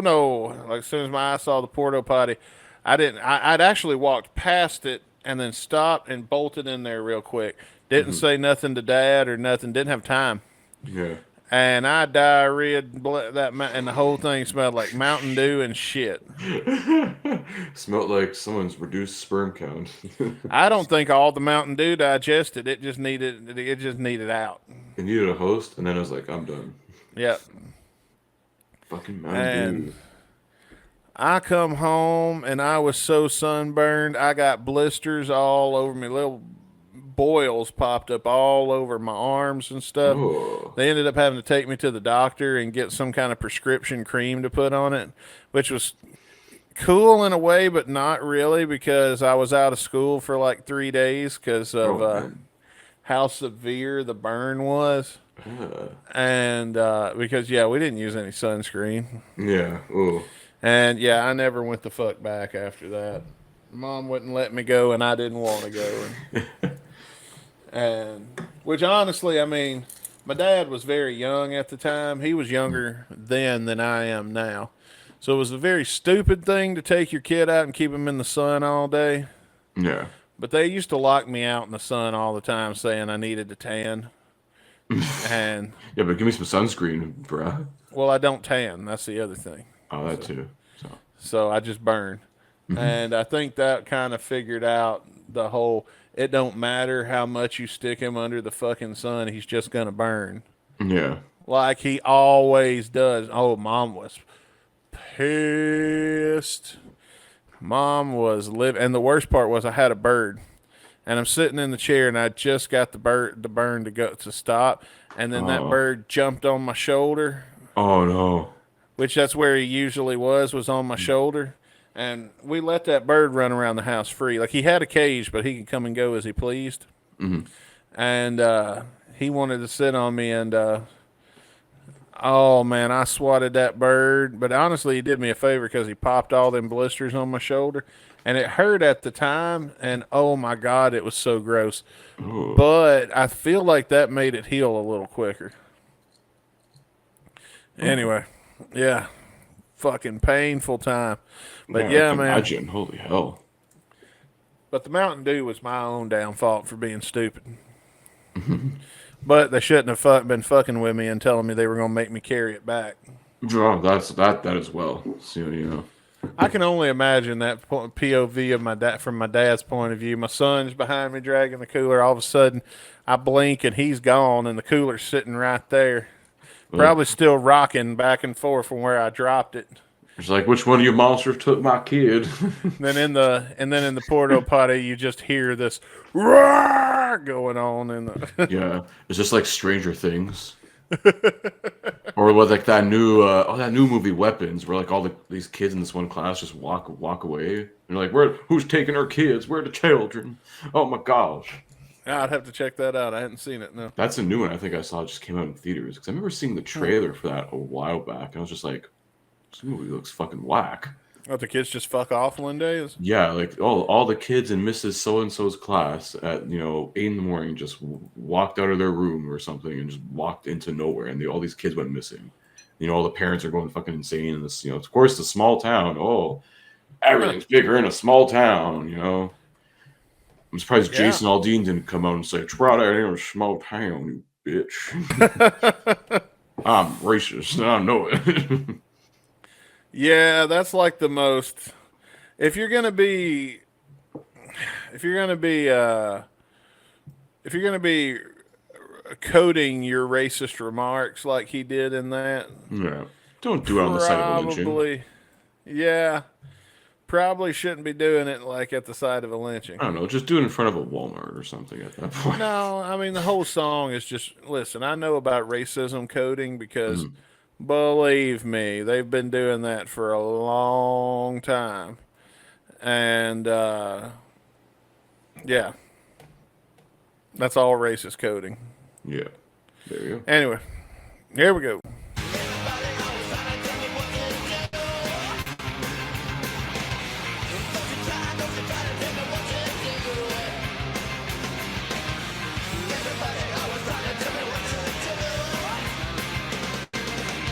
Like as soon as my eye saw the porta potty, I'd actually walked past it and then stopped and bolted in there real quick. Didn't say nothing to Dad or nothing. Didn't have time.
Yeah.
And I diarrheaed and the whole thing smelled like Mountain Dew and shit.
Smelled like someone's reduced sperm count.
I don't think all the Mountain Dew digested. It just needed out.
It needed a host, and then I was like, I'm done.
Yep.
Fucking Mountain
And
Dew.
I come home and I was so sunburned. I got blisters all over me. Little boils popped up all over my arms and stuff.
Oh.
They ended up having to take me to the doctor and get some kind of prescription cream to put on it, which was cool in a way, but not really because I was out of school for like 3 days because of
man.
how severe the burn was. And because, yeah, we didn't use any sunscreen.
Yeah. Oh.
And, yeah, I never went the fuck back after that. Mom wouldn't let me go, and I didn't want to go. And which honestly, I mean, my dad was very young at the time. He was younger then than I am now. So it was a very stupid thing to take your kid out and keep him in the sun all day.
Yeah.
But they used to lock me out in the sun all the time saying I needed a tan. And
Yeah, but give me some sunscreen, bruh.
well, I don't tan. That's the other thing.
Oh, that too. So.
So I just burn. And I think that kind of figured out the whole, it don't matter how much you stick him under the fucking sun, he's just going to burn.
Yeah.
Like he always does. Oh, Mom was pissed. Mom was live, and the worst part was I had a bird, and I'm sitting in the chair, and I just got the burn to go to stop, and then that bird jumped on my shoulder.
Oh no.
Which that's where he usually was on my shoulder, and we let that bird run around the house free. Like he had a cage, but he could come and go as he pleased. And he wanted to sit on me, and oh man, I swatted that bird. But honestly, he did me a favor because he popped all them blisters on my shoulder, and it hurt at the time. And oh my God, it was so gross.
Ooh.
But I feel like that made it heal a little quicker. Anyway, yeah, fucking painful time. But yeah, man.
Imagine, holy hell.
But the Mountain Dew was my own damn fault for being stupid. But they shouldn't have been fucking with me and telling me they were going to make me carry it back.
Oh, that as well. So, you know.
I can only imagine that POV of my dad from my dad's point of view. My son's behind me dragging the cooler. All of a sudden, I blink and he's gone, and the cooler's sitting right there, probably still rocking back and forth from where I dropped it.
It's like, which one of you monsters took my kid?
then in the porta potty, you just hear this roar going on in the
Yeah, it's just like Stranger Things. Or with like that new movie Weapons, where like all these kids in this one class just walk away. And you're like, who's taking our kids? Where are the children? Oh my gosh.
I'd have to check that out. I hadn't seen it, no.
That's a new one I think I saw. It just came out in theaters. Because I remember seeing the trailer for that a while back. And I was just like, this movie looks fucking whack.
Oh, the kids just fuck off one day?
Yeah, like all the kids in Mrs. So-and-so's class at 8 in the morning just walked out of their room or something and just walked into nowhere, and all these kids went missing. All the parents are going fucking insane in this. Of course, it's a small town. Oh, everything's bigger in a small town. I'm surprised Jason Aldean didn't come out and say, "It's right out in a small town, you bitch." I'm racist, and I know it.
Yeah, that's like the most. If you're gonna be coding your racist remarks like he did in that,
yeah, don't do it on the side of a lynching.
Yeah, probably shouldn't be doing it like at the side of a lynching.
I don't know, just do it in front of a Walmart or something at that point.
No, I mean the whole song is just listen. I know about racism coding because. Believe me, they've been doing that for a long time. And, yeah. That's all racist coding.
Yeah. There you go.
Anyway, here we go.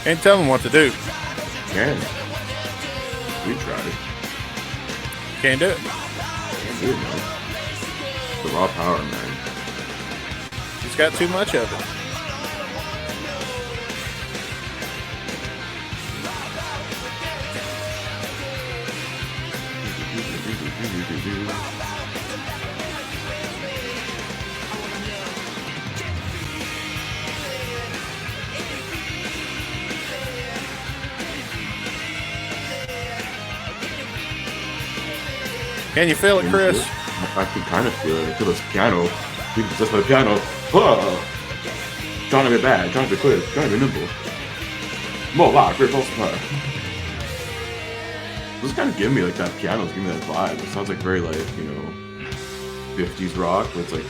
Can't tell them what to do.
Can. We tried it.
Can't do it.
Can't do it, man. The raw power, man.
He's got too much of it. Can you feel it, Chris?
I can kind of feel it. I feel this piano. Being possessed by the piano. Whoa! Trying to be bad, trying to be quick, trying to be nimble. More live, great false fire. This kind of giving me like that piano's giving me that vibe. It sounds like very like, 50s rock, where it's like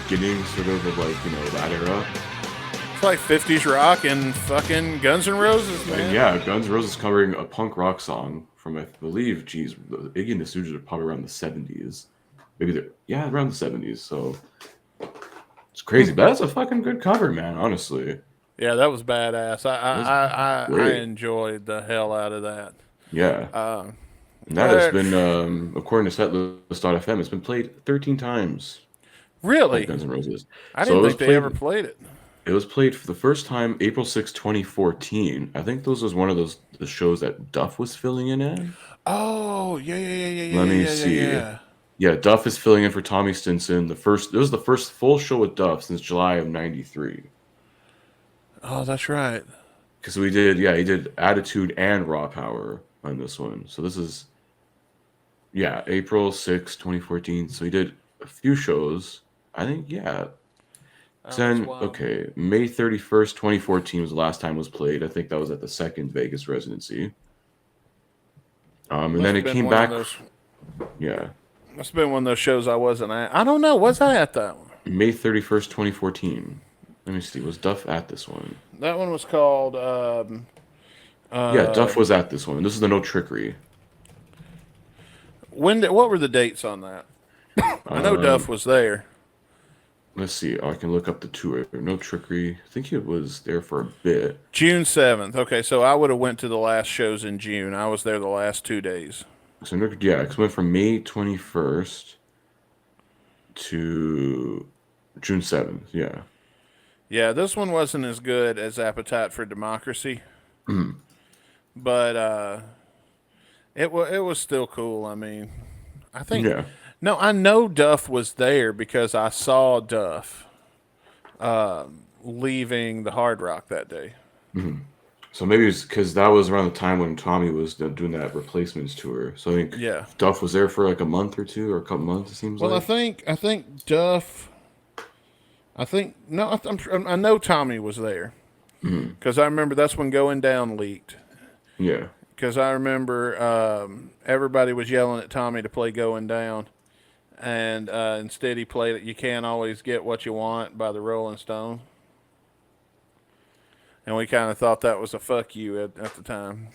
beginning sort of like, that era.
It's like 50s rock and fucking Guns N' Roses, man.
And yeah, Guns N' Roses covering a punk rock song from, I believe, Iggy and the Stooges are probably around the 70s. Maybe they're, around the 70s, so it's crazy. But that's a fucking good cover, man, honestly.
Yeah, that was badass. I enjoyed the hell out of that.
Yeah. And that has been, according to Setlist.fm, it's been played 13 times.
Really?
Guns N' Roses.
I didn't think they ever played it.
It was played for the first time April 6, 2014. I think those was one of the shows that Duff was filling in at.
Oh, yeah.
Let me see. Yeah, Duff is filling in for Tommy Stinson. It was the first full show with Duff since July of '93.
Oh, that's right.
Because he did Attitude and Raw Power on this one. So this is, April 6, 2014. So he did a few shows. I think, yeah. Then, okay, May 31st, 2014 was the last time it was played. I think that was at the second Vegas residency. And then it came back. Yeah.
Must have been one of those shows I wasn't at. I don't know. Was I at that one?
May 31st, 2014. Let me see. Was Duff at this one?
That one was called...
Duff was at this one. This is the No Trickery.
What were the dates on that? I know Duff was there.
Let's see. I can look up the tour. No Trickery. I think it was there for a bit.
June 7th. Okay, so I would have went to the last shows in June. I was there the last 2 days.
So it went from May 21st to June 7th. Yeah.
Yeah, this one wasn't as good as Appetite for Democracy. But it was still cool. I mean, I think...
Yeah.
No, I know Duff was there because I saw Duff leaving the Hard Rock that day.
So maybe it's because that was around the time when Tommy was doing that Replacements tour. So I think Duff was there for like a month or two or a couple months. It seems like.
Well, I think Duff. I know Tommy was there because I remember that's when Going Down leaked.
Yeah.
Because I remember everybody was yelling at Tommy to play Going Down. And instead he played it, You Can't Always Get What You Want by the Rolling Stones. And we kind of thought that was a fuck you at the time.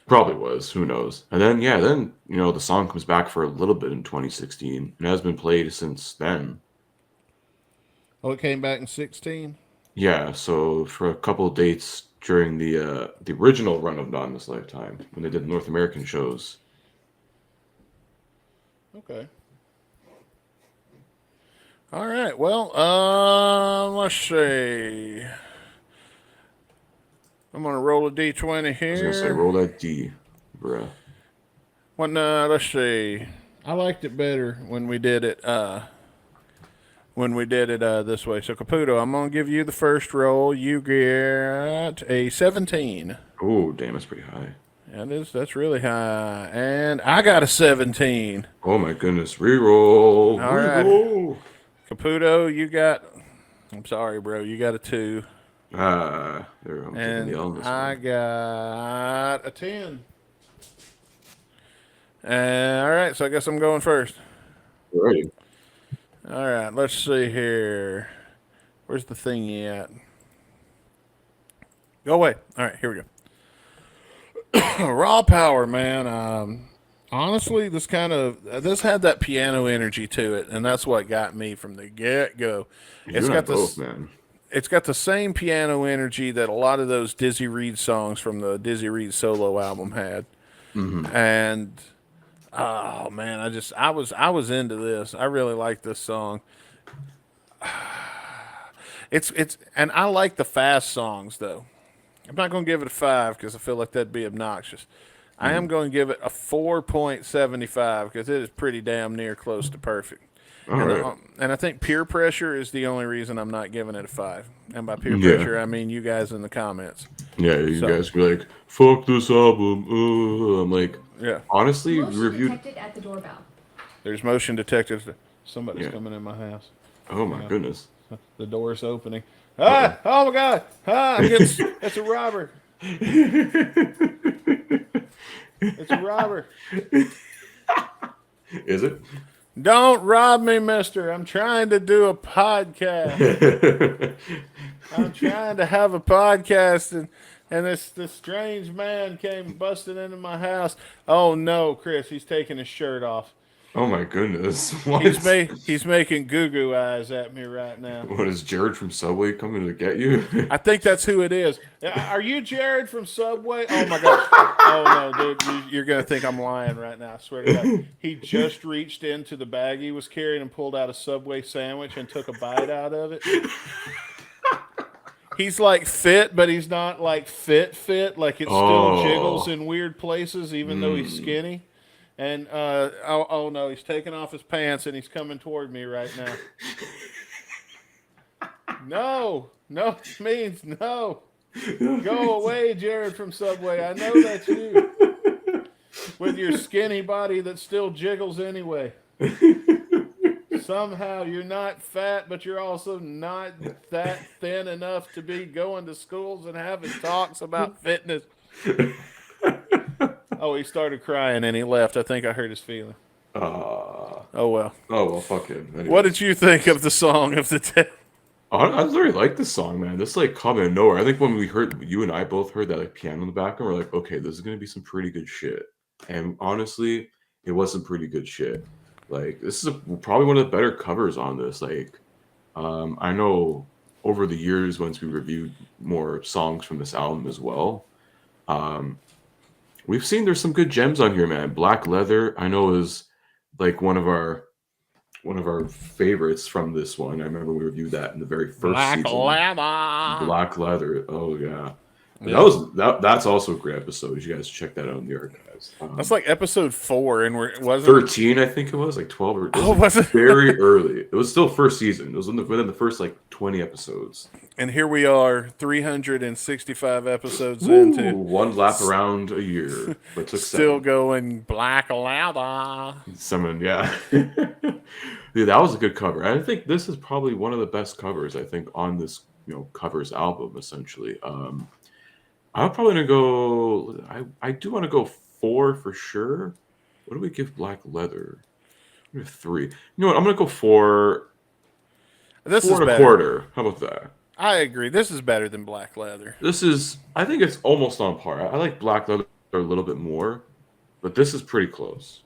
Probably was. Who knows? And then, the song comes back for a little bit in 2016. And has been played since then.
Oh, it came back in 16?
Yeah, so for a couple of dates during the original run of Not in This Lifetime, when they did North American shows.
Okay. All right. Well, let's see. I'm gonna roll a D20 here.
I was gonna say roll that D, bruh.
Well, no, let's see. I liked it better when we did it. This way. So Caputo, I'm gonna give you the first roll. You get a 17.
Oh, damn, that's pretty high.
That's really high. And I got a 17.
Oh my goodness. Reroll.
All right. Caputo, you got... I'm sorry, bro. You got a 2.
There I'm
and
the L
I got a 10. All right, so I guess I'm going first.
Alrighty.
All right, let's see here. Where's the thingy at? Go away. All right, here we go. Raw Power, man. Honestly, this had that piano energy to it, and that's what got me from the get-go. It's got
man.
It's got the same piano energy that a lot of those Dizzy Reed songs from the Dizzy Reed solo album had. And oh man, I was into this. I really like this song. It's and I like the fast songs though. I'm not going to give it a 5 because I feel like that'd be obnoxious. I am going to give it a 4.75 because it is pretty damn near close to perfect. And I think peer pressure is the only reason I'm not giving it a 5. And by peer pressure, I mean you guys in the comments.
Yeah, you guys be like, fuck this album. I'm like, honestly,
Motion
reviewed.
detected at the doorbell.
There's motion detectors. Somebody's coming in my house.
Oh my goodness.
The door's opening. Ah! Oh my God! Ah! It's a robber. It's a robber.
Is it?
Don't rob me, mister. I'm trying to do a podcast. I'm trying to have a podcast, and this strange man came busting into my house. Oh no, Chris, he's taking his shirt off.
Oh my goodness! What?
He's making goo eyes at me right now.
What is Jared from Subway coming to get you?
I think that's who it is. Are you Jared from Subway? Oh my god! Oh no, dude, you're gonna think I'm lying right now. I swear to God. He just reached into the bag he was carrying and pulled out a Subway sandwich and took a bite out of it. He's like fit, but he's not like fit. Like it still jiggles in weird places, even though he's skinny. And oh no, he's taking off his pants and he's coming toward me right now. No, it means no. Go away, Jared from Subway. I know that's you. With your skinny body that still jiggles anyway. Somehow you're not fat, but you're also not that thin enough to be going to schools and having talks about fitness. Oh, he started crying and he left. I think I hurt his feeling. Oh, well.
Oh, well, fuck him. Anyways.
What did you think of the song of the day?
I really like this song, man. This like come out of nowhere. I think when we heard, you and I both heard that like piano in the background, we're like, okay, this is gonna be some pretty good shit. And honestly, it was some pretty good shit. Like this is probably one of the better covers on this. Like, I know over the years, once we reviewed more songs from this album as well, we've seen there's some good gems on here, man. Black Leather, I know, is like one of our favorites from this one. I remember we reviewed that in the very first season. Black Leather. Oh yeah. That's also a great episode. You guys check that out in the archives.
That's like episode 4, and wasn't
13, I think it was, like 12 or
was it?
Very early. It was still first season. It was within the first like 20 episodes.
And here we are, 365 episodes
Ooh,
into
one lap around a year, but took
still
7.
going Black Leather.
Someone, yeah. Dude, that was a good cover. I think this is probably one of the best covers, I think, on this, covers album, essentially. I'm probably gonna go. I do want to go 4 for sure. What do we give Black Leather? 3. You know what? I'm gonna go 4.
This
4
is
and a
better.
quarter. How about that?
I agree. This is better than Black Leather.
This is. I think it's almost on par. I like Black Leather a little bit more, but this is pretty close.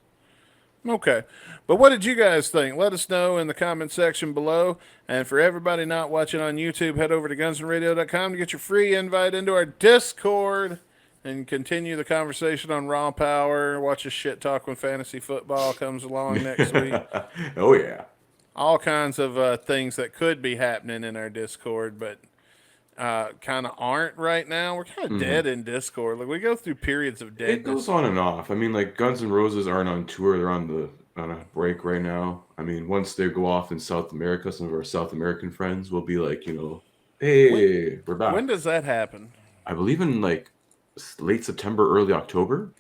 Okay. But what did you guys think? Let us know in the comment section below. And for everybody not watching on YouTube, head over to gunsonradio.com to get your free invite into our Discord and continue the conversation on Raw Power. Watch us shit talk when fantasy football comes along next week.
Oh, yeah.
All kinds of things that could be happening in our Discord, but kind of aren't right now. We're kind of dead in Discord. Like, we go through periods of deadness.
It goes on and off. I mean, like Guns N' Roses aren't on tour; they're on a break right now. I mean, once they go off in South America, some of our South American friends will be like, hey, we're back.
When does that happen?
I believe in like late September, early October.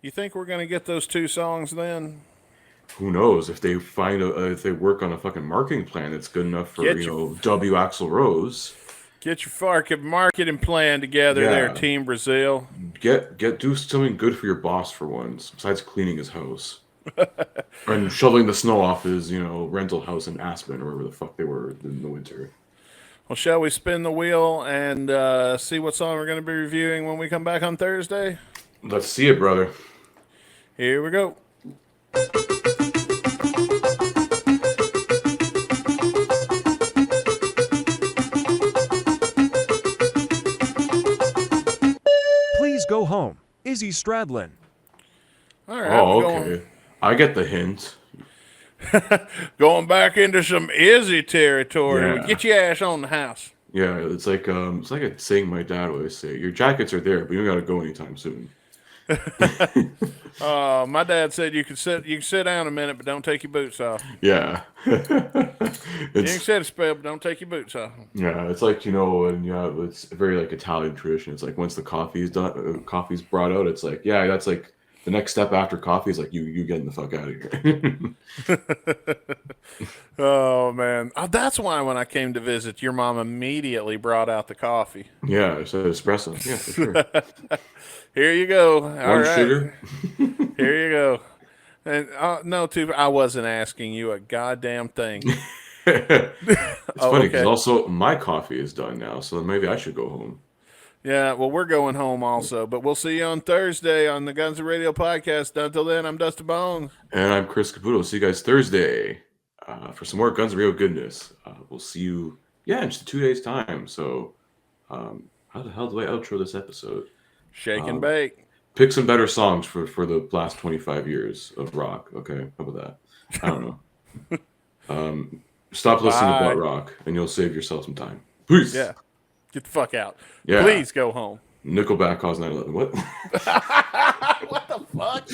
You think we're gonna get those 2 songs then?
Who knows if they if they work on a fucking marketing plan that's good enough for W. Axl Rose.
Get your fucking marketing plan together, there, Team Brazil.
Do something good for your boss for once, besides cleaning his house and shoveling the snow off his, rental house in Aspen or wherever the fuck they were in the winter.
Well, shall we spin the wheel and see what song we're going to be reviewing when we come back on Thursday?
Let's see it, brother.
Here we go.
Please go home. Izzy Stradlin.
All right.
Oh, okay. I get the hint.
Going back into some Izzy territory.
Yeah.
Get your ass on the house.
Yeah, it's like a saying my dad always say. Your jackets are there, but you don't got to go anytime soon.
My dad said you can sit down a minute, but don't take your boots off.
Yeah.
You can sit a spell, but don't take your boots off.
Yeah, it's like, and it's a very like Italian tradition. It's like once the coffee's done, coffee's brought out, it's like, yeah, that's like the next step after coffee is like you getting the fuck out of here.
Oh man, that's why when I came to visit, your mom immediately brought out the coffee.
Yeah, it's an espresso. Yeah, for sure.
Here you go. All
One
right.
sugar.
Here you go. And no, I wasn't asking you a goddamn thing.
It's funny because
okay.
also my coffee is done now, so maybe I should go home.
Yeah, well, we're going home also, but we'll see you on Thursday on the Guns and Radio podcast. Until then, I'm Dustin Bonez.
And I'm Chris Caputo. See you guys Thursday for some more Guns and Radio goodness. We'll see you, in just 2 days' time. So, how the hell do I outro this episode?
Shake and bake.
Pick some better songs for the last 25 years of rock. Okay, how about that? I don't know. Stop listening to butt rock, and you'll save yourself some time. Peace.
Yeah. Get the fuck out.
Yeah.
Please go home.
Nickelback caused 9/11. What?
What the fuck?